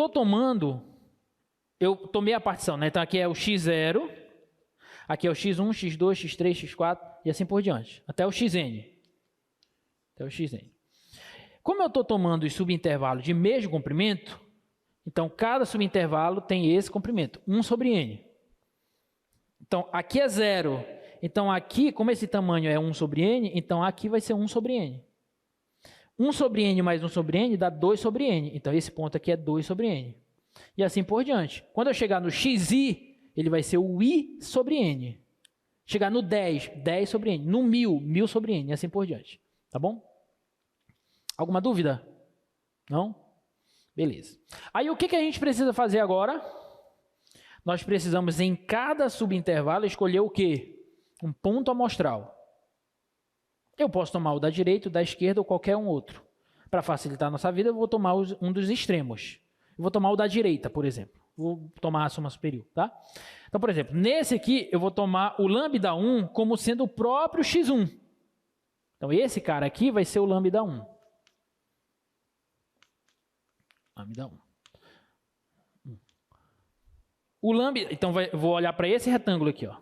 tomei a partição, né? Então aqui é o x0, aqui é o x1, x2, x3, x4 e assim por diante, até o xn. Como eu estou tomando os subintervalos de mesmo comprimento, então cada subintervalo tem esse comprimento, 1 sobre n. Então aqui é 0. Então aqui, como esse tamanho é 1 sobre n, então aqui vai ser 1 sobre n. 1 sobre n mais 1 sobre n dá 2 sobre n. Então esse ponto aqui é 2 sobre n. E assim por diante. Quando eu chegar no xi, ele vai ser o i sobre n. Chegar no 10, 10 sobre n. No 1000, 1000 sobre n. E assim por diante. Tá bom? Alguma dúvida? Não? Beleza. Aí o que a gente precisa fazer agora? Nós precisamos em cada subintervalo escolher o quê? Um ponto amostral. Eu posso tomar o da direita, o da esquerda ou qualquer um outro. Para facilitar a nossa vida, eu vou tomar um dos extremos. Eu vou tomar o da direita, por exemplo. Vou tomar a soma superior, tá? Então, por exemplo, nesse aqui, eu vou tomar o lambda 1 como sendo o próprio x1. Então, esse cara aqui vai ser o lambda 1. Lambda 1. O lambda, então, vou olhar para esse retângulo aqui, ó.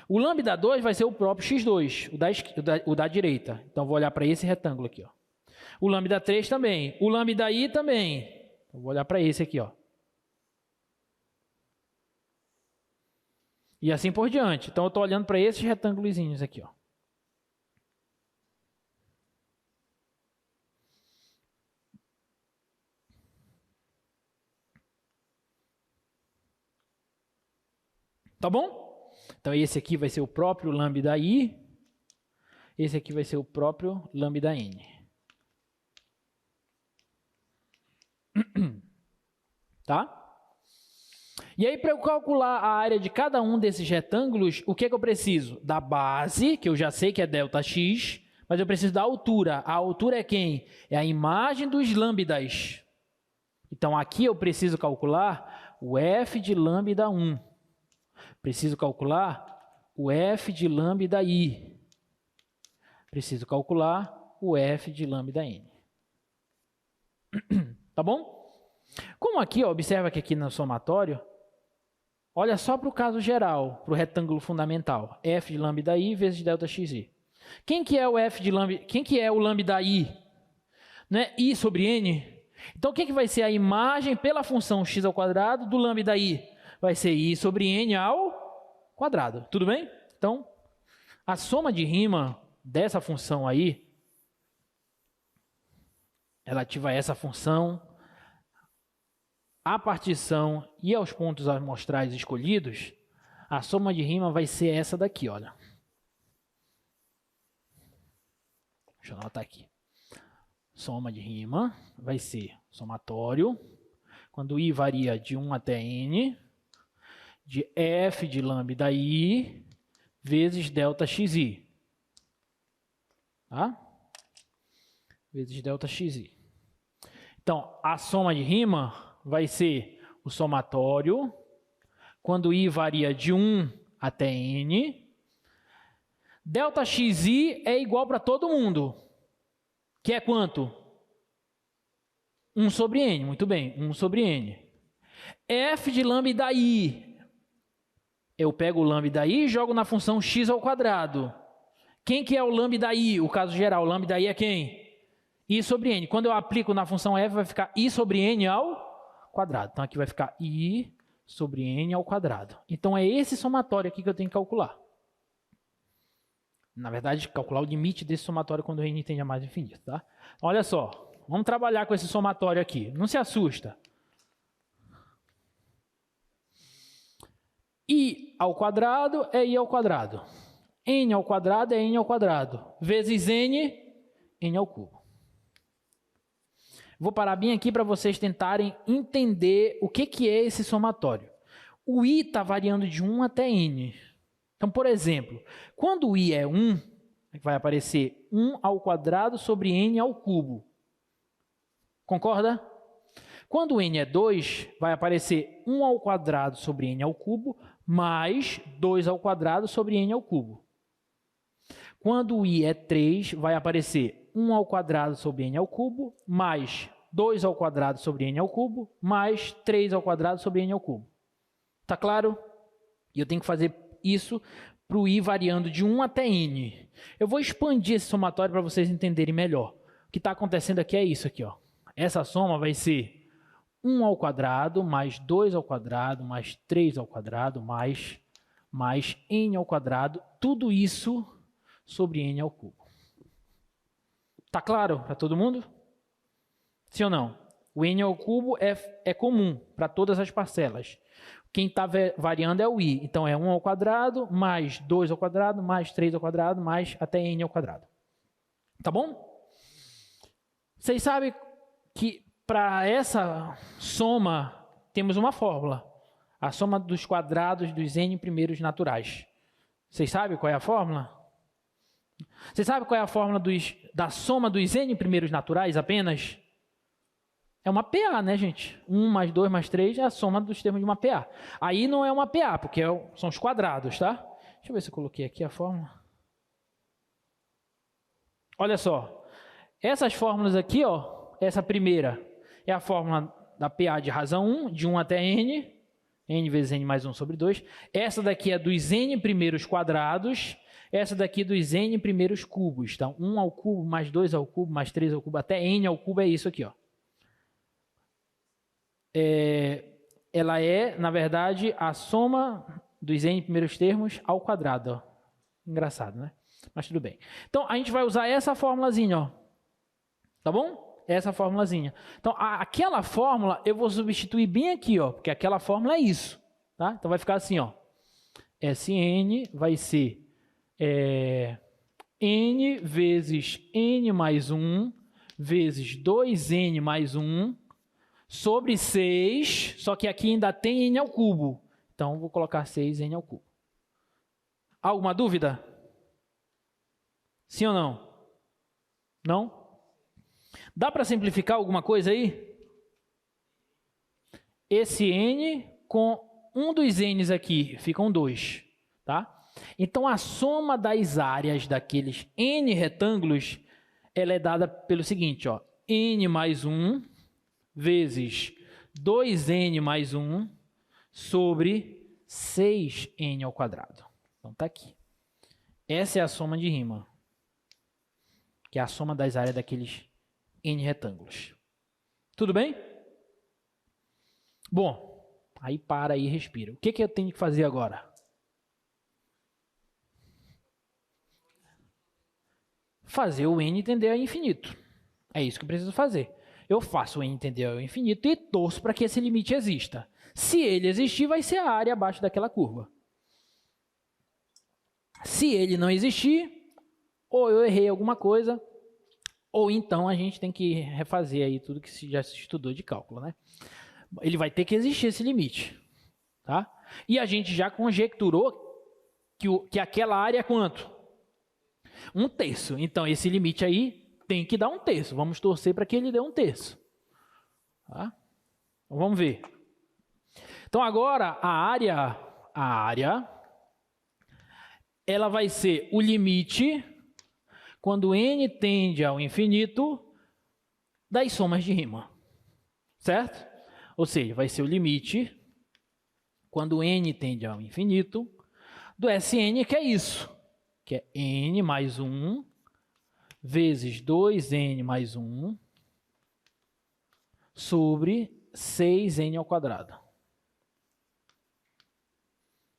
O lambda 2 vai ser o próprio x2, o da direita. Então, vou olhar para esse retângulo aqui, ó. O lambda 3 também. O lambda i também. Então, vou olhar para esse aqui, ó. E assim por diante. Então, eu estou olhando para esses retângulozinhos aqui, ó. Tá bom? Então, esse aqui vai ser o próprio lambda i. Esse aqui vai ser o próprio lambda n. Tá? E aí, para eu calcular a área de cada um desses retângulos, o que eu preciso? Da base, que eu já sei que é ΔX, mas eu preciso da altura. A altura é quem? É a imagem dos lambdas. Então, aqui eu preciso calcular o f de lambda 1. Preciso calcular o f de lambda i. Preciso calcular o f de lambda n. Tá bom? Como aqui, ó, observa que aqui no somatório, olha só para o caso geral, para o retângulo fundamental, f de lambda i vezes ΔXi. Quem que é o f de lambda? Quem que é o lambda i? Não é i sobre n? Então, o que vai ser a imagem pela função x ao quadrado do lambda i? Vai ser i sobre n ao quadrado. Tudo bem? Então, a soma de rima dessa função aí, relativa a essa função, a partição e aos pontos amostrais escolhidos, a soma de rima vai ser essa daqui, olha. Deixa eu anotar aqui. Soma de rima vai ser somatório, quando i varia de 1 até n, de f de lambda i vezes ΔXi. Tá? Vezes ΔXi. Então, a soma de rima vai ser o somatório, quando i varia de 1 até n. ΔXi é igual para todo mundo, que é quanto? 1 sobre n, muito bem, 1 sobre n. F de lambda i, eu pego o lambda i e jogo na função x ao quadrado. Quem que é o lambda i? O caso geral, o lambda i é quem? I sobre n. Quando eu aplico na função f, vai ficar i sobre n ao quadrado. Então, aqui vai ficar i sobre n ao quadrado. Então, é esse somatório aqui que eu tenho que calcular. Na verdade, calcular o limite desse somatório quando o n tende a mais infinito. Tá? Olha só, vamos trabalhar com esse somatório aqui. Não se assusta. I ao quadrado é i ao quadrado. N ao quadrado é n ao quadrado. Vezes n, n ao cubo. Vou parar bem aqui para vocês tentarem entender o que é esse somatório. O i está variando de 1 até n. Então, por exemplo, quando o i é 1, vai aparecer 1 ao quadrado sobre n ao cubo. Concorda? Quando n é 2, vai aparecer 1 ao quadrado sobre n ao cubo, mais 2 ao quadrado sobre n ao cubo. Quando o i é 3, vai aparecer 1 ao quadrado sobre n ao cubo, mais 2 ao quadrado sobre n ao cubo, mais 3 ao quadrado sobre n ao cubo. Tá claro? E eu tenho que fazer isso para o i variando de 1 até n. Eu vou expandir esse somatório para vocês entenderem melhor. O que está acontecendo aqui é isso aqui, ó. Essa soma vai ser 1 ao quadrado, mais 2 ao quadrado, mais 3 ao quadrado, mais n ao quadrado, tudo isso sobre n ao cubo. Tá claro para todo mundo? Sim ou não? O n ao cubo é comum para todas as parcelas. Quem está variando é o i. Então, é 1 ao quadrado, mais 2 ao quadrado, mais 3 ao quadrado, mais até n ao quadrado. Tá bom? Vocês sabem que para essa soma temos uma fórmula. A soma dos quadrados dos n primeiros naturais. Vocês sabem qual é a fórmula? Vocês sabem qual é a fórmula da soma dos n primeiros naturais apenas? É uma PA, né, gente? 1 mais 2 mais 3 é a soma dos termos de uma PA. Aí não é uma PA, porque são os quadrados, tá? Deixa eu ver se eu coloquei aqui a fórmula. Olha só. Essas fórmulas aqui, ó, essa primeira é a fórmula da PA de razão 1, de 1 até n, n vezes n mais 1 sobre 2. Essa daqui é dos n primeiros quadrados, essa daqui dos n primeiros cubos. Então, 1 ao cubo, mais 2 ao cubo, mais 3 ao cubo, até n ao cubo é isso aqui, ó. Ela é, na verdade, a soma dos n primeiros termos ao quadrado. Ó. Engraçado, né? Mas tudo bem. Então, a gente vai usar essa formulazinha, ó. Tá bom? Essa formulazinha. Então, aquela fórmula eu vou substituir bem aqui, ó, porque aquela fórmula é isso. Tá? Então, vai ficar assim, ó. Sn vai ser n vezes n mais 1 vezes 2n mais 1 sobre 6, só que aqui ainda tem n ao cubo. Então, vou colocar 6n ao cubo. Alguma dúvida? Sim ou não? Não? Dá para simplificar alguma coisa aí? Esse n com um dos n's aqui, ficam 2. Tá? Então, a soma das áreas daqueles n retângulos, ela é dada pelo seguinte, ó, n mais 1 vezes 2n mais 1 sobre 6n ao quadrado. Então, tá aqui. Essa é a soma de Riemann, que é a soma das áreas daqueles n retângulos. Tudo bem? Bom, aí para e respira. O que eu tenho que fazer agora? Fazer o n tender ao infinito. É isso que eu preciso fazer. Eu faço o n tender ao infinito e torço para que esse limite exista. Se ele existir, vai ser a área abaixo daquela curva. Se ele não existir, ou eu errei alguma coisa, ou então a gente tem que refazer aí tudo que já se estudou de cálculo, né? Ele vai ter que existir esse limite, tá? E a gente já conjecturou que aquela área é quanto? 1/3. Então, esse limite aí tem que dar 1/3. Vamos torcer para que ele dê 1/3. Tá? Então, vamos ver. Então, agora, a área, ela vai ser o limite, quando n tende ao infinito, das somas de Riemann. Certo? Ou seja, vai ser o limite, quando n tende ao infinito, do Sn, que é isso. Que é n mais 1 vezes 2n mais 1 sobre 6n ao quadrado.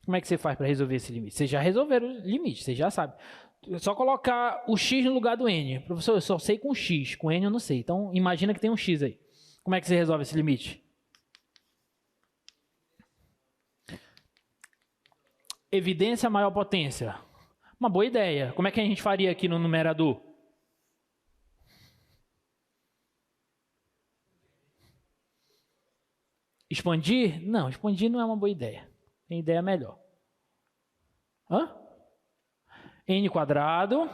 Como é que você faz para resolver esse limite? Vocês já resolveram o limite, vocês já sabem. É só colocar o x no lugar do n. Professor, eu só sei com x, com n eu não sei. Então, imagina que tem um x aí. Como é que você resolve esse limite? Evidência maior potência. Uma boa ideia. Como é que a gente faria aqui no numerador? Expandir? Não, expandir não é uma boa ideia. Tem ideia melhor. Hã? N quadrado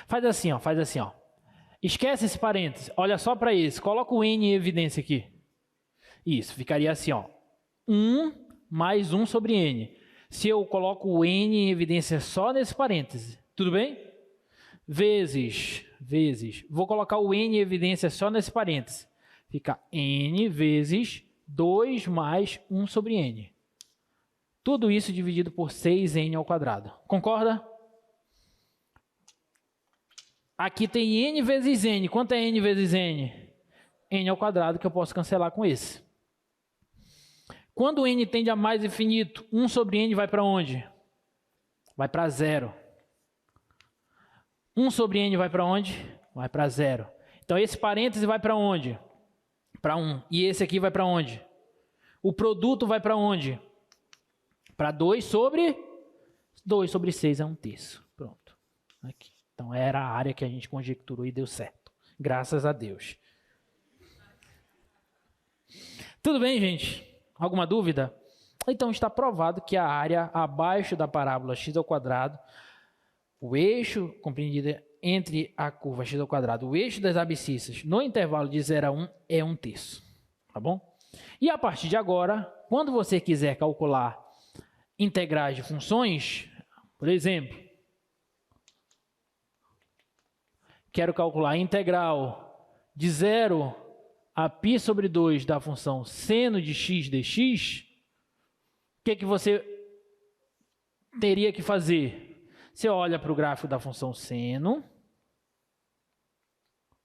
Faz assim, ó, faz assim, ó. Esquece esse parênteses, olha só para esse, coloca o n em evidência aqui. Isso, ficaria assim, ó. 1 mais 1 sobre n. Se eu coloco o n em evidência só nesse parêntese, tudo bem? Vezes, vou colocar o n em evidência só nesse parêntese. Fica n vezes 2 mais 1 sobre n. Tudo isso dividido por 6n ao quadrado. Concorda? Aqui tem n vezes n. Quanto é n vezes n? N ao quadrado, que eu posso cancelar com esse. Quando n tende a mais infinito, 1 sobre n vai para onde? Vai para 0. 1 sobre n vai para onde? Vai para 0. Então, esse parêntese vai para onde? Para 1. E esse aqui vai para onde? O produto vai para onde? Para 2 sobre 6 é 1/3. Pronto. Aqui. Então, era a área que a gente conjecturou e deu certo. Graças a Deus. Tudo bem, gente? Alguma dúvida? Então, está provado que a área abaixo da parábola x², o eixo compreendido entre a curva x², o eixo das abscissas, no intervalo de 0 a 1, é 1/3. Tá bom? E a partir de agora, quando você quiser calcular integrais de funções, por exemplo, quero calcular a integral de 0 a π sobre 2 da função seno de x dx, o que você teria que fazer? Você olha para o gráfico da função seno,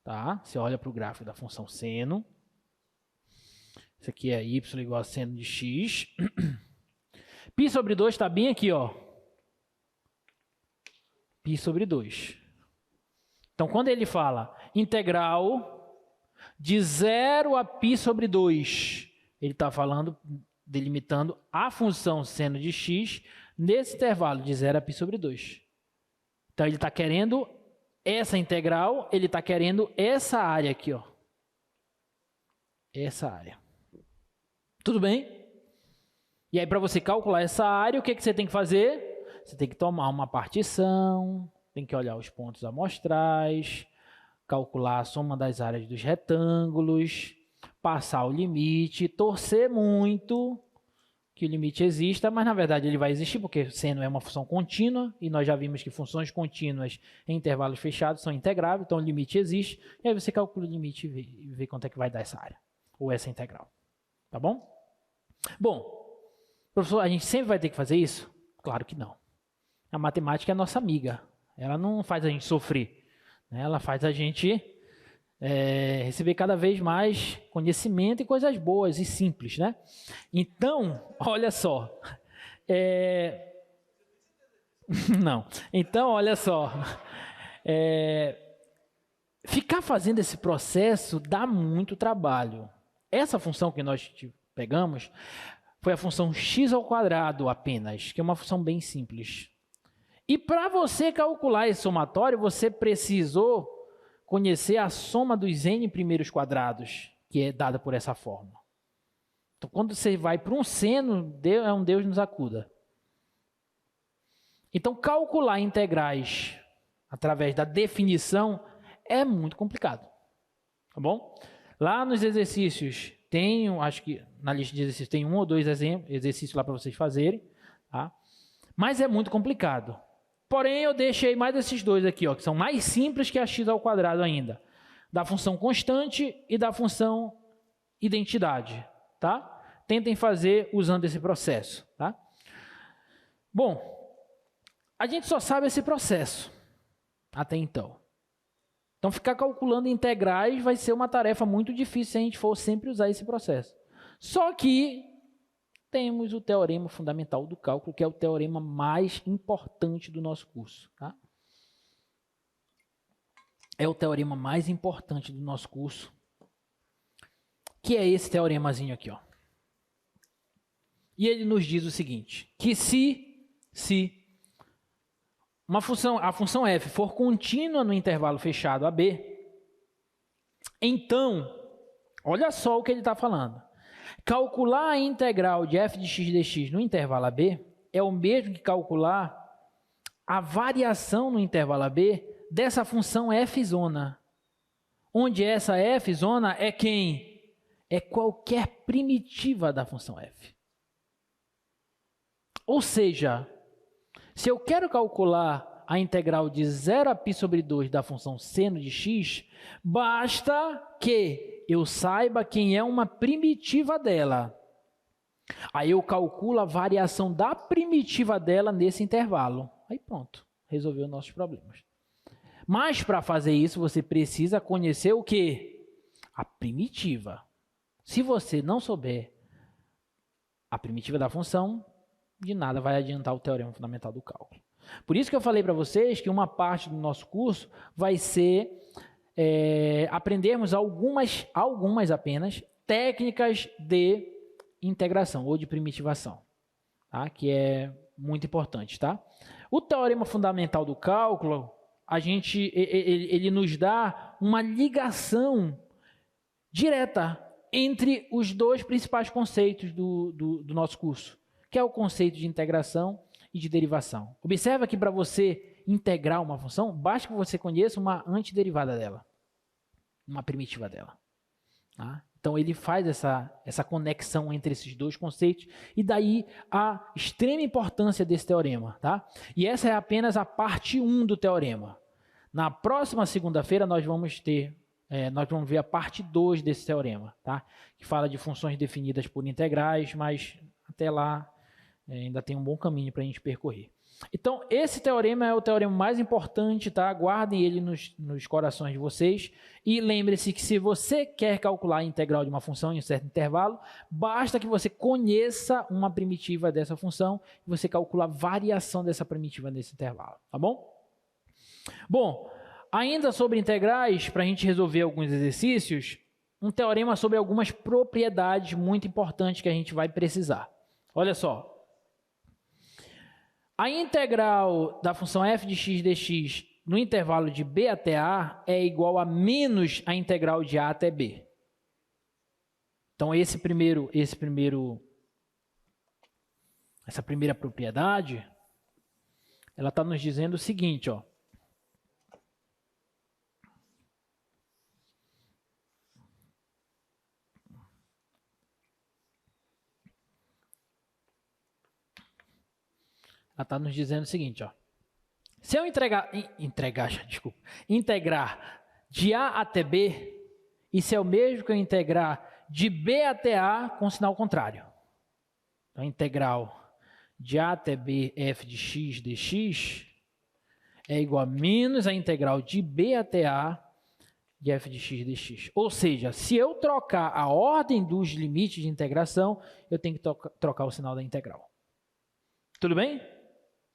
tá? Você olha para o gráfico da função seno. Isso aqui é y igual a seno de x. Π sobre 2 está bem aqui, ó. Π sobre 2. Então, quando ele fala integral de 0 a π sobre 2, ele está falando, delimitando a função seno de x nesse intervalo de 0 a π sobre 2. Então, ele está querendo essa integral, ele está querendo essa área aqui, ó. Essa área. Tudo bem? E aí, para você calcular essa área, o que você tem que fazer? Você tem que tomar uma partição, tem que olhar os pontos amostrais, calcular a soma das áreas dos retângulos, passar o limite, torcer muito que o limite exista, mas na verdade ele vai existir porque seno é uma função contínua e nós já vimos que funções contínuas em intervalos fechados são integráveis, então o limite existe, e aí você calcula o limite e vê quanto é que vai dar essa área, ou essa integral. Tá bom? Bom, professor, a gente sempre vai ter que fazer isso? Claro que não. A matemática é nossa amiga, ela não faz a gente sofrer, né? Ela faz a gente receber cada vez mais conhecimento e coisas boas e simples, né? Então, olha só. Não. Então, olha só. Ficar fazendo esse processo dá muito trabalho. Essa função que nós pegamos foi a função x² apenas, que é uma função bem simples. E para você calcular esse somatório, você precisou conhecer a soma dos n primeiros quadrados, que é dada por essa fórmula. Então, quando você vai para um seno, é um Deus nos acuda. Então, calcular integrais através da definição é muito complicado. Tá bom? Lá nos exercícios, acho que na lista de exercícios tem 1 ou 2 exercícios lá para vocês fazerem. Tá? Mas é muito complicado. Porém, eu deixei mais esses dois aqui, ó, que são mais simples que a x² ainda. Da função constante e da função identidade. Tá? Tentem fazer usando esse processo. Tá? Bom, a gente só sabe esse processo até então. Então, ficar calculando integrais vai ser uma tarefa muito difícil se a gente for sempre usar esse processo. Só que temos o teorema fundamental do cálculo, que é o teorema mais importante do nosso curso. Tá? É o teorema mais importante do nosso curso, que é esse teoremazinho aqui, ó. E ele nos diz o seguinte, que se a função f for contínua no intervalo fechado AB, então, olha só o que ele está falando. Calcular a integral de f de x dx no intervalo AB é o mesmo que calcular a variação no intervalo AB dessa função f-zona, onde essa f-zona é quem? É qualquer primitiva da função f. Ou seja, se eu quero calcular a integral de 0 a π sobre 2 da função seno de x, basta que eu saiba quem é uma primitiva dela. Aí eu calculo a variação da primitiva dela nesse intervalo. Aí pronto, resolveu nossos problemas. Mas para fazer isso, você precisa conhecer o quê? A primitiva. Se você não souber a primitiva da função, de nada vai adiantar o teorema fundamental do cálculo. Por isso que eu falei para vocês que uma parte do nosso curso vai ser aprendermos algumas apenas técnicas de integração ou de primitivação, tá? Que é muito importante, tá? O teorema fundamental do cálculo, ele nos dá uma ligação direta entre os dois principais conceitos do nosso curso, que é o conceito de integração e de derivação. Observa que para você integrar uma função, basta que você conheça uma antiderivada dela, uma primitiva dela, tá? Então, ele faz essa conexão entre esses dois conceitos e daí a extrema importância desse teorema, tá? E essa é apenas a parte 1 do teorema. Na próxima segunda-feira, nós vamos ver a parte 2 desse teorema, tá? Que fala de funções definidas por integrais, mas até lá ainda tem um bom caminho para a gente percorrer. Então, esse teorema é o teorema mais importante, tá? Guardem ele nos corações de vocês. E lembre-se que se você quer calcular a integral de uma função em um certo intervalo, basta que você conheça uma primitiva dessa função e você calcula a variação dessa primitiva nesse intervalo, tá bom? Bom, ainda sobre integrais, para a gente resolver alguns exercícios, um teorema sobre algumas propriedades muito importantes que a gente vai precisar. Olha só. A integral da função f de x dx no intervalo de b até a é igual a menos a integral de a até b. Então, essa primeira propriedade, ela está nos dizendo o seguinte, ó. Ela está nos dizendo o seguinte, ó. Se eu integrar de A até B, isso é o mesmo que eu integrar de B até A com sinal contrário. Então, a integral de A até B f de x dx é igual a menos a integral de B até A de f de x dx. Ou seja, se eu trocar a ordem dos limites de integração, eu tenho que trocar o sinal da integral. Tudo bem?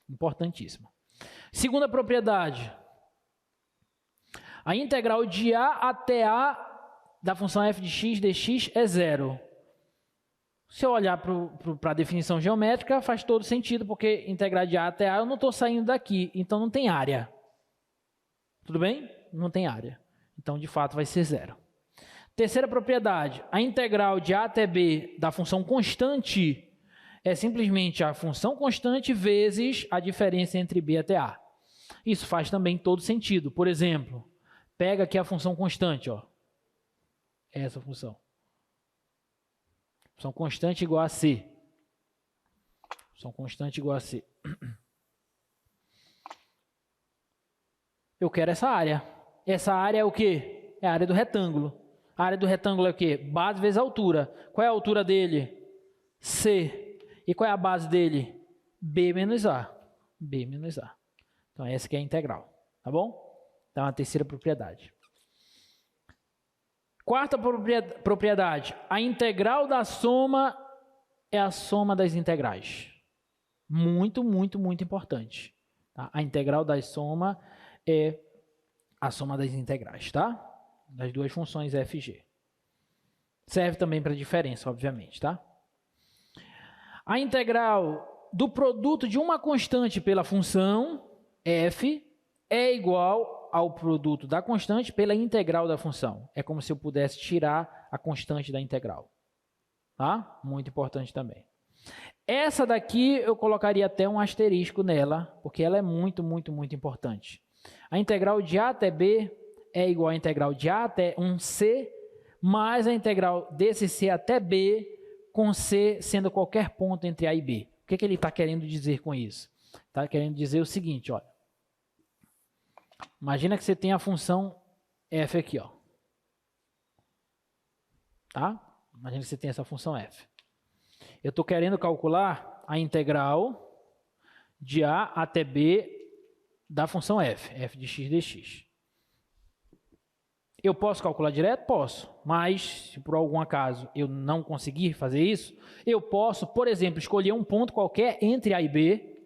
Importantíssimo. Segunda propriedade. A integral de A até A da função f de x dx é zero. Se eu olhar para a definição geométrica, faz todo sentido, porque integrar de A até A eu não estou saindo daqui, então não tem área. Tudo bem? Não tem área. Então, de fato, vai ser zero. Terceira propriedade. A integral de A até B da função constante é simplesmente a função constante vezes a diferença entre B até A. Isso faz também todo sentido. Por exemplo, pega aqui a função constante, ó. Essa função. Função constante igual a C. Função constante igual a C. Eu quero essa área. Essa área é o quê? É a área do retângulo. A área do retângulo é o quê? Base vezes altura. Qual é a altura dele? C. E qual é a base dele? B menos A. B menos A. Então, essa aqui é a integral. Tá bom? Então, a terceira propriedade. Quarta propriedade. A integral da soma é a soma das integrais. Muito, muito, muito importante. Tá? A integral da soma é a soma das integrais, tá? Das duas funções f e g. Serve também para diferença, obviamente, tá? A integral do produto de uma constante pela função f é igual ao produto da constante pela integral da função. É como se eu pudesse tirar a constante da integral. Tá? Muito importante também. Essa daqui eu colocaria até um asterisco nela, porque ela é muito, muito, muito importante. A integral de A até B é igual à integral de A até um C, mais a integral desse C até B, com C sendo qualquer ponto entre A e B. O que ele está querendo dizer com isso? Está querendo dizer o seguinte, olha. Imagina que você tem a função f aqui, ó. Tá? Imagina que você tem essa função f. Eu estou querendo calcular a integral de A até B da função f de x dx. Eu posso calcular direto? Posso. Mas, se por algum acaso eu não conseguir fazer isso, eu posso, por exemplo, escolher um ponto qualquer entre A e B,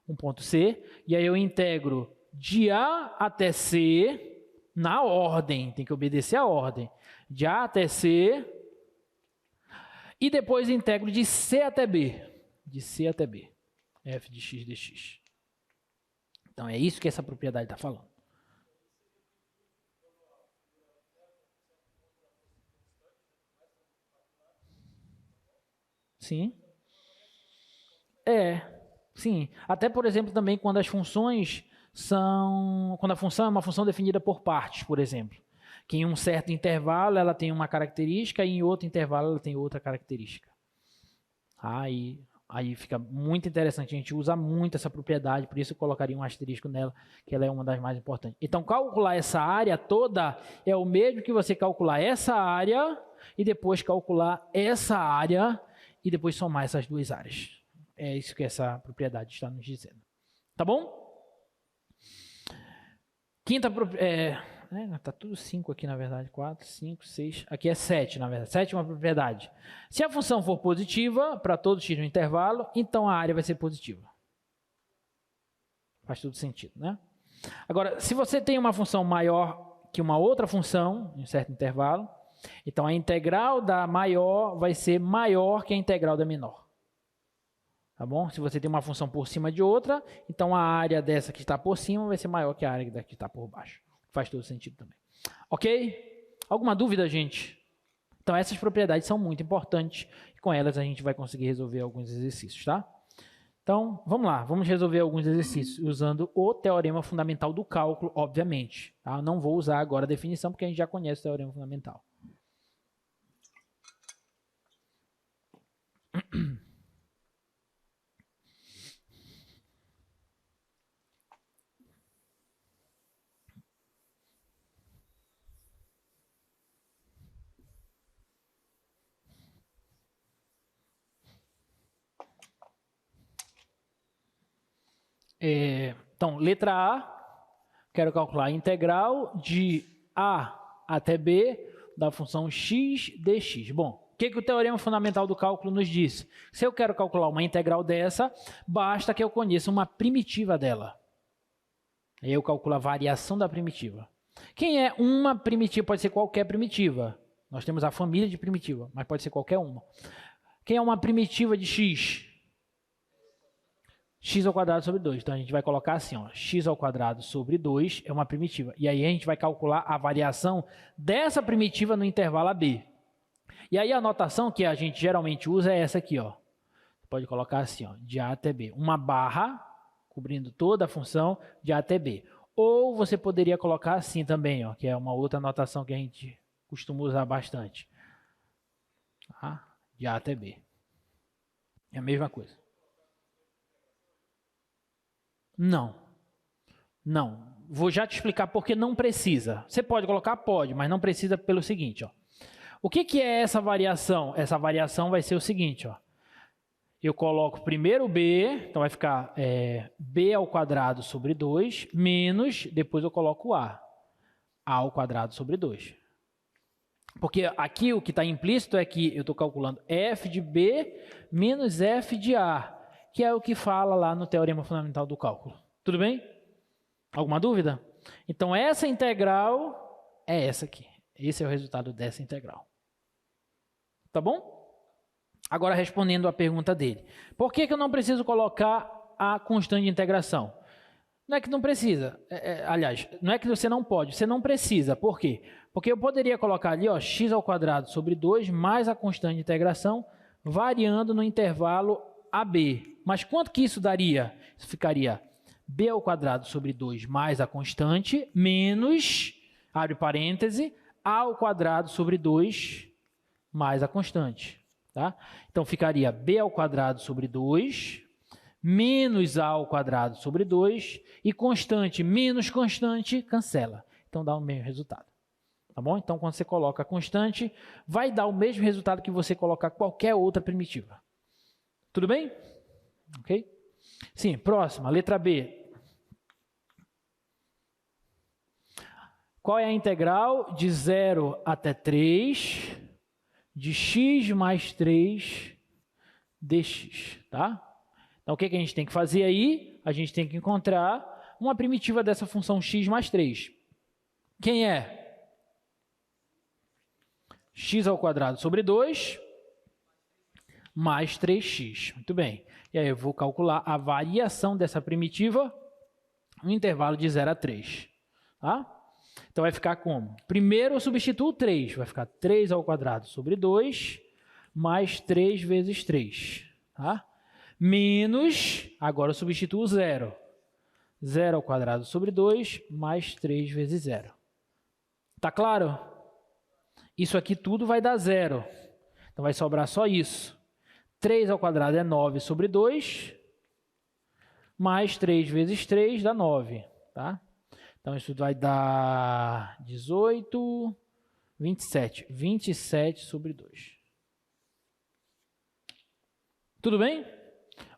um ponto C, e aí eu integro de A até C na ordem, tem que obedecer a ordem, de A até C, e depois integro de C até B, f de x dx. Então é isso que essa propriedade está falando. Sim. Sim. Até, por exemplo, também quando as funções são... Quando a função é uma função definida por partes, por exemplo. Que em um certo intervalo ela tem uma característica e em outro intervalo ela tem outra característica. Aí fica muito interessante. A gente usa muito essa propriedade, por isso eu colocaria um asterisco nela, que ela é uma das mais importantes. Então, calcular essa área toda é o mesmo que você calcular essa área e depois calcular essa área e depois somar essas duas áreas. É isso que essa propriedade está nos dizendo. Tá bom? Quinta propriedade. Está tudo 5 aqui, na verdade. 4, 5, 6. Aqui é 7, na verdade. Sétima propriedade. Se a função for positiva, para todo x no intervalo, então a área vai ser positiva. Faz todo sentido, né? Agora, se você tem uma função maior que uma outra função, em um certo intervalo, então a integral da maior vai ser maior que a integral da menor. Tá bom? Se você tem uma função por cima de outra, então a área dessa que está por cima vai ser maior que a área que está por baixo. Faz todo sentido também. Ok? Alguma dúvida, gente? Então, essas propriedades são muito importantes e com elas a gente vai conseguir resolver alguns exercícios, tá? Então, vamos lá. Vamos resolver alguns exercícios usando o teorema fundamental do cálculo, obviamente. Tá? Não vou usar agora a definição porque a gente já conhece o teorema fundamental. Então, letra A, quero calcular a integral de A até B da função x dx. Bom, o que o teorema fundamental do cálculo nos diz? Se eu quero calcular uma integral dessa, basta que eu conheça uma primitiva dela. Aí eu calculo a variação da primitiva. Quem é uma primitiva? Pode ser qualquer primitiva. Nós temos a família de primitiva, mas pode ser qualquer uma. Quem é uma primitiva de x? X ao quadrado sobre 2. Então, a gente vai colocar assim, ó, x ao quadrado sobre 2 é uma primitiva. E aí a gente vai calcular a variação dessa primitiva no intervalo AB. E aí a notação que a gente geralmente usa é essa aqui, ó. Pode colocar assim, ó, de A até B. Uma barra cobrindo toda a função de A até B. Ou você poderia colocar assim também, ó, que é uma outra notação que a gente costuma usar bastante. Tá? De A até B. É a mesma coisa. Não. Vou já te explicar por que não precisa. Você pode colocar? Pode, mas não precisa pelo seguinte, ó. O que é essa variação? Essa variação vai ser o seguinte, ó. Eu coloco primeiro B, então vai ficar B ao quadrado sobre 2, menos, depois eu coloco A ao quadrado sobre 2. Porque aqui o que está implícito é que eu estou calculando f de B menos f de A, que é o que fala lá no teorema fundamental do cálculo. Tudo bem? Alguma dúvida? Então, essa integral é essa aqui. Esse é o resultado dessa integral. Tá bom? Agora, respondendo à pergunta dele. Por que eu não preciso colocar a constante de integração? Não é que não precisa. Aliás, não é que você não pode, você não precisa. Por quê? Porque eu poderia colocar ali, ó, x ao quadrado sobre 2 mais a constante de integração, variando no intervalo AB. Mas quanto que isso daria? Isso ficaria b ao quadrado sobre 2 mais a constante, menos, abre parêntese, a ao quadrado sobre 2 mais a constante. Tá? Então, ficaria b ao quadrado sobre 2, menos a ao quadrado sobre 2, e constante menos constante, cancela. Então, dá o mesmo resultado. Tá bom? Então, quando você coloca a constante, vai dar o mesmo resultado que você colocar qualquer outra primitiva. Tudo bem? Ok? Sim, próxima, letra B. Qual é a integral de 0 até 3 de x mais 3 dx, tá? Então, o que a gente tem que fazer aí? A gente tem que encontrar uma primitiva dessa função x mais 3. Quem é? X ao quadrado sobre 2 mais 3x. Muito bem. E aí eu vou calcular a variação dessa primitiva no intervalo de 0 a 3. Tá? Então vai ficar como? Primeiro eu substituo 3. Vai ficar 3 ao quadrado sobre 2 mais 3 vezes 3. Tá? Menos, agora eu substituo 0. 0 ao quadrado sobre 2 mais 3 vezes 0. Tá claro? Isso aqui tudo vai dar 0. Então vai sobrar só isso. 3 ao quadrado é 9 sobre 2, mais 3 vezes 3 dá 9. Tá? Então isso vai dar 18, 27. 27 sobre 2. Tudo bem?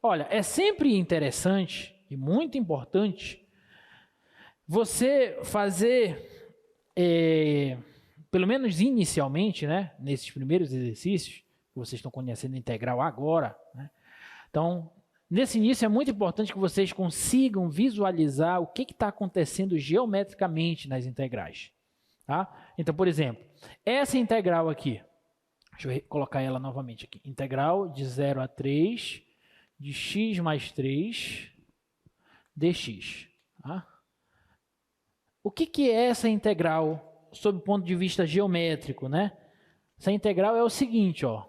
Olha, é sempre interessante e muito importante você fazer, pelo menos inicialmente, né, nesses primeiros exercícios, que vocês estão conhecendo a integral agora, né? Então, nesse início é muito importante que vocês consigam visualizar o que está acontecendo geometricamente nas integrais. Tá? Então, por exemplo, essa integral aqui, deixa eu colocar ela novamente aqui, integral de 0 a 3 de x mais 3 dx. Tá? O que é essa integral sob o ponto de vista geométrico, né? Essa integral é o seguinte, ó.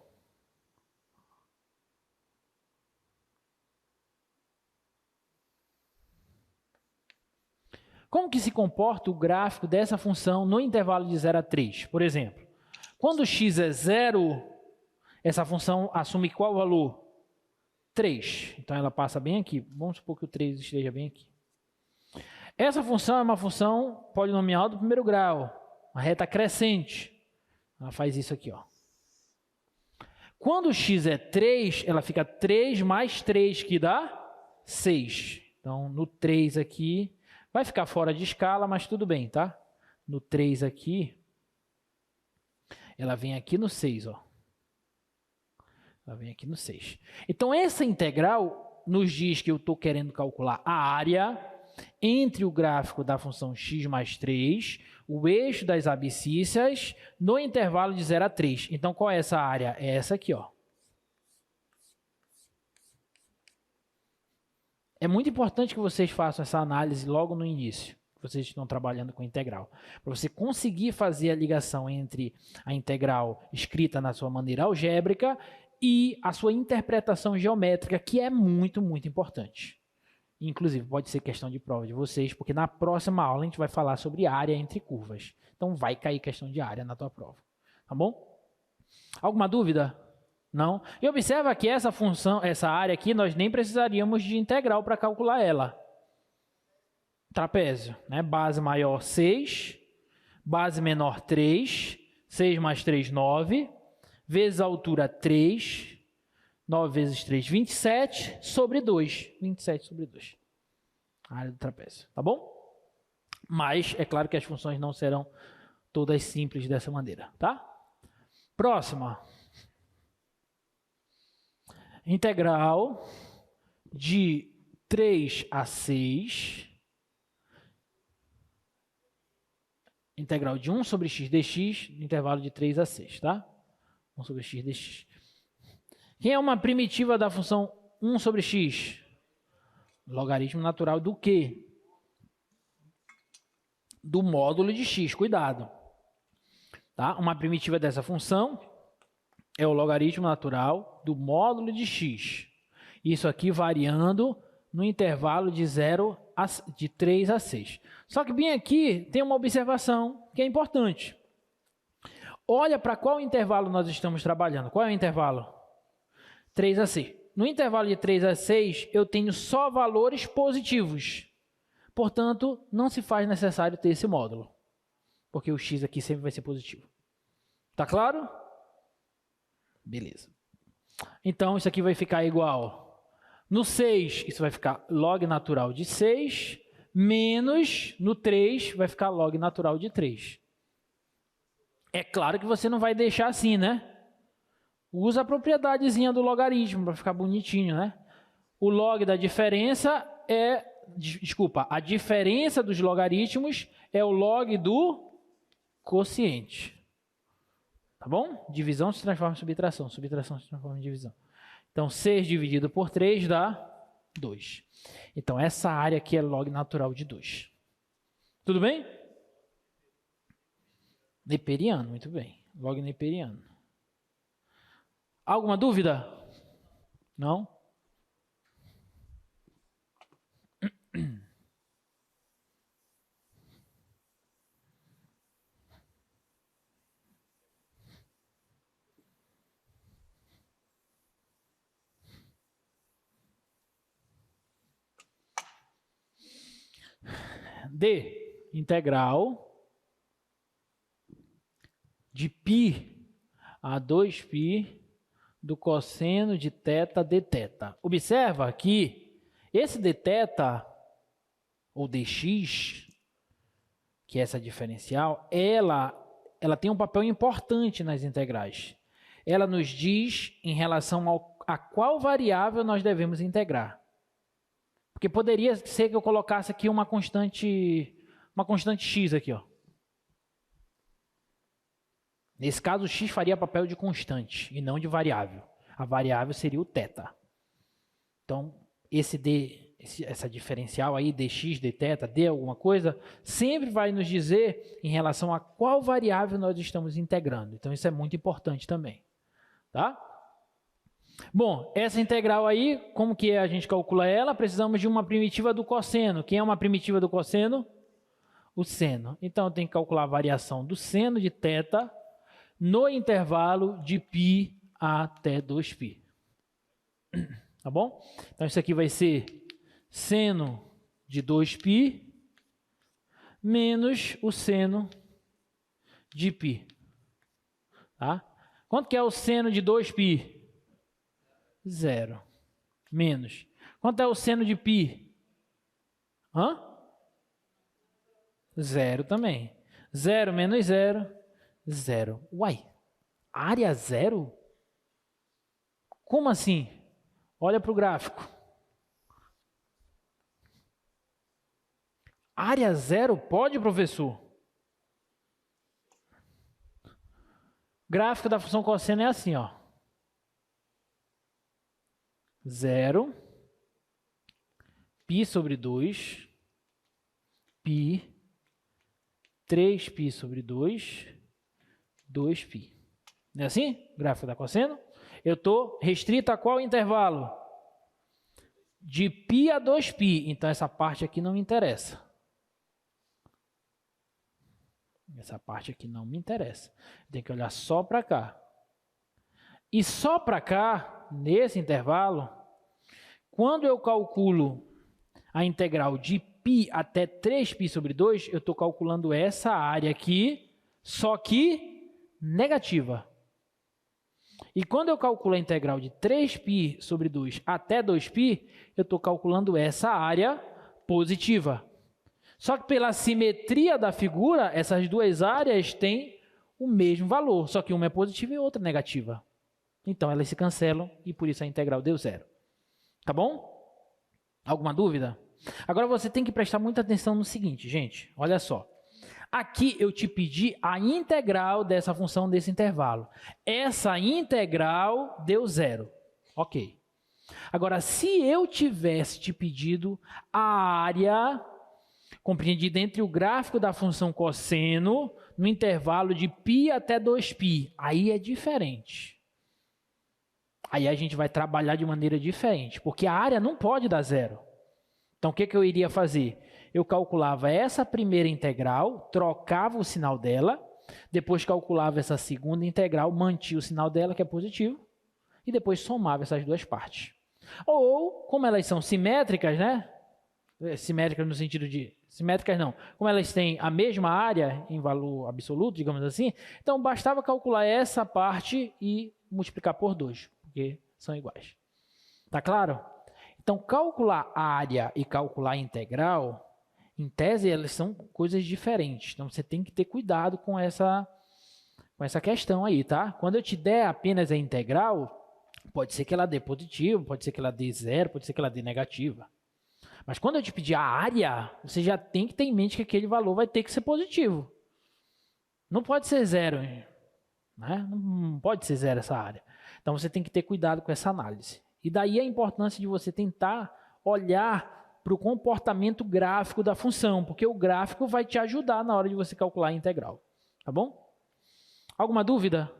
Como que se comporta o gráfico dessa função no intervalo de 0 a 3? Por exemplo, quando x é 0, essa função assume qual valor? 3. Então ela passa bem aqui. Vamos supor que o 3 esteja bem aqui. Essa função é uma função polinomial do primeiro grau, uma reta crescente. Ela faz isso aqui, ó. Quando x é 3, ela fica 3 mais 3, que dá 6. Então, no 3 aqui, vai ficar fora de escala, mas tudo bem, tá? No 3 aqui, ela vem aqui no 6, ó. Ela vem aqui no 6. Então, essa integral nos diz que eu estou querendo calcular a área entre o gráfico da função x mais 3, o eixo das abscíssias, no intervalo de 0 a 3. Então, qual é essa área? É essa aqui, ó. É muito importante que vocês façam essa análise logo no início, que vocês estão trabalhando com integral, para você conseguir fazer a ligação entre a integral escrita na sua maneira algébrica e a sua interpretação geométrica, que é muito, muito importante. Inclusive, pode ser questão de prova de vocês, porque na próxima aula a gente vai falar sobre área entre curvas. Então, vai cair questão de área na tua prova. Tá bom? Alguma dúvida? Não? E observa que essa função, essa área aqui, nós nem precisaríamos de integral para calcular ela. Trapézio, né? Base maior 6, base menor 3, 6 mais 3, 9, vezes a altura 3, 9 vezes 3, 27, sobre 2. 27 sobre 2. A área do trapézio, tá bom? Mas é claro que as funções não serão todas simples dessa maneira, tá? Próxima. Integral de 3 a 6. Integral de 1 sobre x dx, intervalo de 3 a 6, tá? 1 sobre x dx. Quem é uma primitiva da função 1 sobre x? Logaritmo natural do quê? Do módulo de x, cuidado. Tá? Uma primitiva dessa função é o logaritmo natural do módulo de x. Isso aqui variando no intervalo de 0 a 6. Só que bem aqui tem uma observação que é importante. Olha para qual intervalo nós estamos trabalhando. Qual é o intervalo? 3 a 6. No intervalo de 3 a 6, eu tenho só valores positivos. Portanto, não se faz necessário ter esse módulo, porque o x aqui sempre vai ser positivo. Tá claro? Beleza. Então, isso aqui vai ficar igual. No 6, isso vai ficar log natural de 6, menos no 3, vai ficar log natural de 3. É claro que você não vai deixar assim, né? Usa a propriedadezinha do logaritmo para ficar bonitinho, né? O log da diferença é... Desculpa, a diferença dos logaritmos é o log do quociente. Tá bom? Divisão se transforma em subtração, subtração se transforma em divisão. Então, 6 dividido por 3 dá 2. Então, essa área aqui é log natural de 2. Tudo bem? Neperiano, muito bem. Log neperiano. Alguma dúvida? Não? D, integral de π a 2π do cosseno de θ dθ. Observa que esse dθ, ou dx, que é essa diferencial, ela tem um papel importante nas integrais. Ela nos diz em relação a qual variável nós devemos integrar. Porque poderia ser que eu colocasse aqui uma constante x aqui, ó. Nesse caso, o x faria papel de constante e não de variável. A variável seria o θ. Então, essa diferencial aí, dx, dθ, d alguma coisa, sempre vai nos dizer em relação a qual variável nós estamos integrando. Então, isso é muito importante também. Tá? Bom, essa integral aí, como que a gente calcula ela? Precisamos de uma primitiva do cosseno. Quem é uma primitiva do cosseno? O seno. Então, eu tenho que calcular a variação do seno de θ no intervalo de π até 2π. Tá bom? Então, isso aqui vai ser seno de 2π menos o seno de π. Tá? Quanto que é o seno de 2π? 0. Menos. Quanto é o seno de π? 0 também. 0 menos 0, 0. Uai, área 0? Como assim? Olha para o gráfico. Área 0 pode, professor? Gráfico da função cosseno é assim, ó. 0, π sobre 2, π, 3π sobre 2, 2π. Não é assim? Gráfico da cosseno. Eu estou restrito a qual intervalo? De π a 2π. Então, essa parte aqui não me interessa. Essa parte aqui não me interessa. Tem que olhar só para cá. E só para cá, nesse intervalo, quando eu calculo a integral de π até 3π sobre 2, eu estou calculando essa área aqui, só que negativa. E quando eu calculo a integral de 3π sobre 2 até 2π, eu estou calculando essa área positiva. Só que pela simetria da figura, essas duas áreas têm o mesmo valor, só que uma é positiva e outra negativa. Então, elas se cancelam e por isso a integral deu 0. Tá bom? Alguma dúvida? Agora, você tem que prestar muita atenção no seguinte, gente. Olha só. Aqui eu te pedi a integral dessa função desse intervalo. Essa integral deu 0. Ok. Agora, se eu tivesse te pedido a área compreendida entre o gráfico da função cosseno no intervalo de π até 2π, aí é diferente. Aí a gente vai trabalhar de maneira diferente, porque a área não pode dar 0. Então, o que eu iria fazer? Eu calculava essa primeira integral, trocava o sinal dela, depois calculava essa segunda integral, mantinha o sinal dela, que é positivo, e depois somava essas duas partes. Ou, como elas são simétricas, né? Simétricas no sentido de... Simétricas não. Como elas têm a mesma área em valor absoluto, digamos assim, então bastava calcular essa parte e multiplicar por 2, porque são iguais. Tá claro? Então, calcular área e calcular integral, em tese, elas são coisas diferentes. Então, você tem que ter cuidado com essa questão aí, tá? Quando eu te der apenas a integral, pode ser que ela dê positivo, pode ser que ela dê zero, pode ser que ela dê negativa. Mas quando eu te pedir a área, você já tem que ter em mente que aquele valor vai ter que ser positivo. Não pode ser zero, né? Não pode ser zero essa área. Então, você tem que ter cuidado com essa análise. E daí a importância de você tentar olhar para o comportamento gráfico da função, porque o gráfico vai te ajudar na hora de você calcular a integral. Tá bom? Alguma dúvida?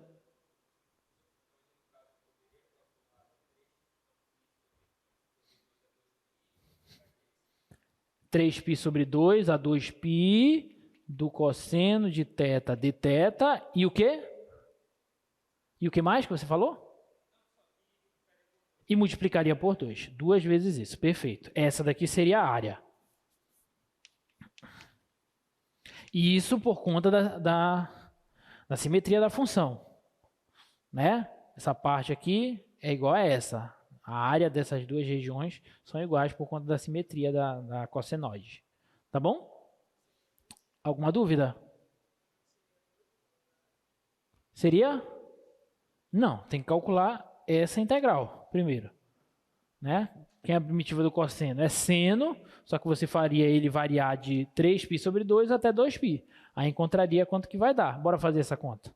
(3π sobre 2 a 2π do cosseno de θ d θ) e o quê? E o que mais que você falou? E multiplicaria por 2. 2 vezes isso. Perfeito. Essa daqui seria a área. E isso por conta da simetria da função. Né? Essa parte aqui é igual a essa. A área dessas duas regiões são iguais por conta da simetria da cossenoide. Tá bom? Alguma dúvida? Seria? Não, tem que calcular essa integral primeiro. Né? Quem é a primitiva do cosseno? É seno, só que você faria ele variar de 3π sobre 2 até 2π. Aí encontraria quanto que vai dar. Bora fazer essa conta.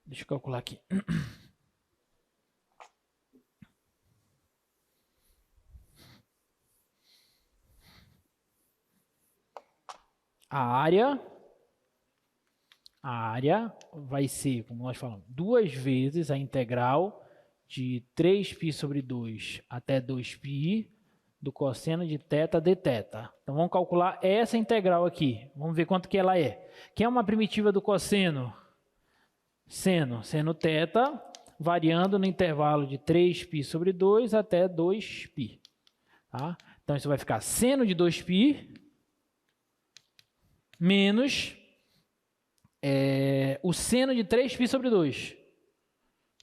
Deixa eu calcular aqui. A área vai ser, como nós falamos, 2 vezes a integral de 3π sobre 2 até 2π do cosseno de θ d θ. Então, vamos calcular essa integral aqui. Vamos ver quanto que ela é. Quem é uma primitiva do cosseno? Seno θ, variando no intervalo de 3π sobre 2 até 2π. Tá? Então, isso vai ficar seno de 2π menos o seno de 3π sobre 2.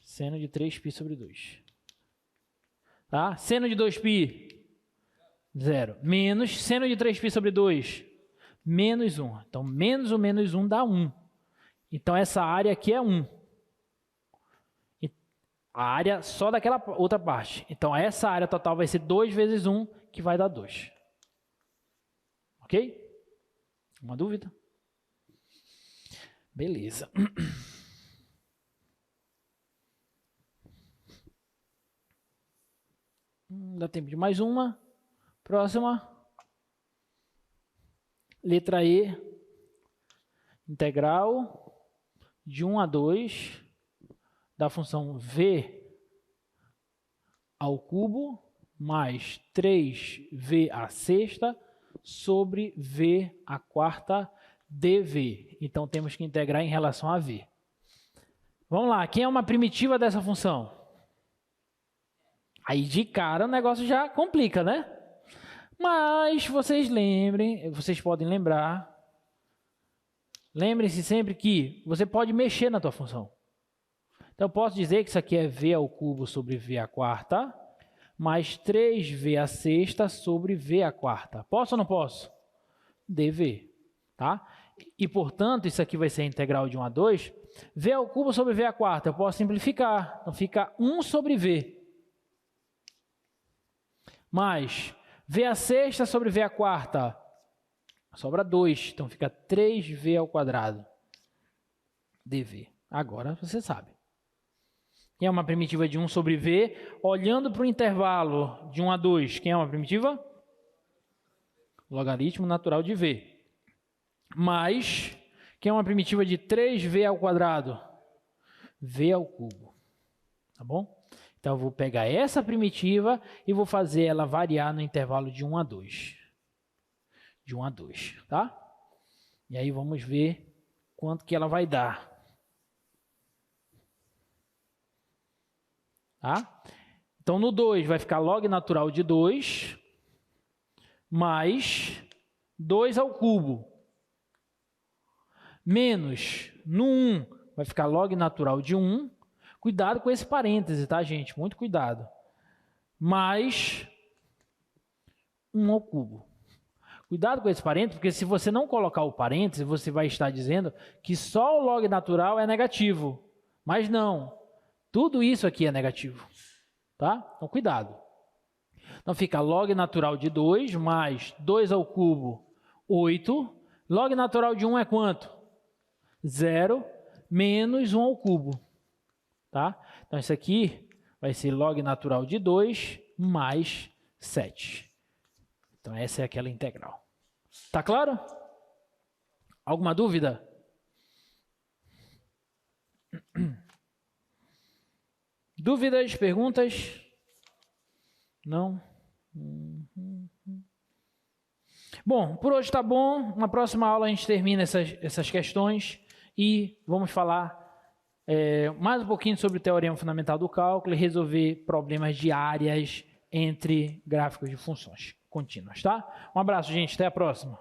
Seno de 3π sobre 2. Tá? Seno de 2π, 0. Menos seno de 3π sobre 2, menos 1. Então, menos o menos 1 dá 1. Então, essa área aqui é 1. A área só daquela outra parte. Então, essa área total vai ser 2 vezes 1, que vai dar 2. Ok? Uma dúvida? Beleza. Dá tempo de mais uma. Próxima. Letra E. Integral de 1 a 2 da função v ao cubo mais 3v à sexta sobre v à quarta dv. Então, temos que integrar em relação a v. Vamos lá, quem é uma primitiva dessa função? Aí, de cara, o negócio já complica, né? Mas vocês podem lembrar, lembrem-se sempre que você pode mexer na tua função. Então, eu posso dizer que isso aqui é v ao cubo sobre v à quarta, mais 3v à sexta sobre v à quarta. Posso ou não posso? dv. Tá? E, portanto, isso aqui vai ser a integral de 1 a 2. v ao cubo sobre v à quarta, eu posso simplificar. Então, fica 1 sobre v. Mais v à sexta sobre v à quarta, sobra 2. Então, fica 3v ao quadrado dv. Agora, você sabe. Quem é uma primitiva de 1 sobre v? Olhando para o intervalo de 1 a 2, quem é uma primitiva? Logaritmo natural de v. Mais, quem é uma primitiva de 3v ao quadrado? V ao cubo. Tá bom? Então, eu vou pegar essa primitiva e vou fazer ela variar no intervalo de 1 a 2. De 1 a 2, tá? E aí, vamos ver quanto que ela vai dar. Tá? Então, no 2 vai ficar log natural de 2 mais 2 ao cubo. Menos, no 1, vai ficar log natural de 1. Cuidado com esse parêntese, tá, gente? Muito cuidado. Mais 1 ao cubo. Cuidado com esse parêntese, porque se você não colocar o parêntese, você vai estar dizendo que só o log natural é negativo. Mas não. Tudo isso aqui é negativo. Tá? Então, cuidado. Então, fica log natural de 2 mais 2 ao cubo, 8. Log natural de 1 é quanto? 0 menos 1 ao cubo. Tá? Então, isso aqui vai ser log natural de 2 mais 7. Então, essa é aquela integral. Tá claro? Alguma dúvida? Dúvidas, perguntas? Não? Bom, por hoje tá bom. Na próxima aula a gente termina essas questões e vamos falar mais um pouquinho sobre o teorema fundamental do cálculo e resolver problemas de áreas entre gráficos de funções contínuas, tá? Um abraço, gente. Até a próxima.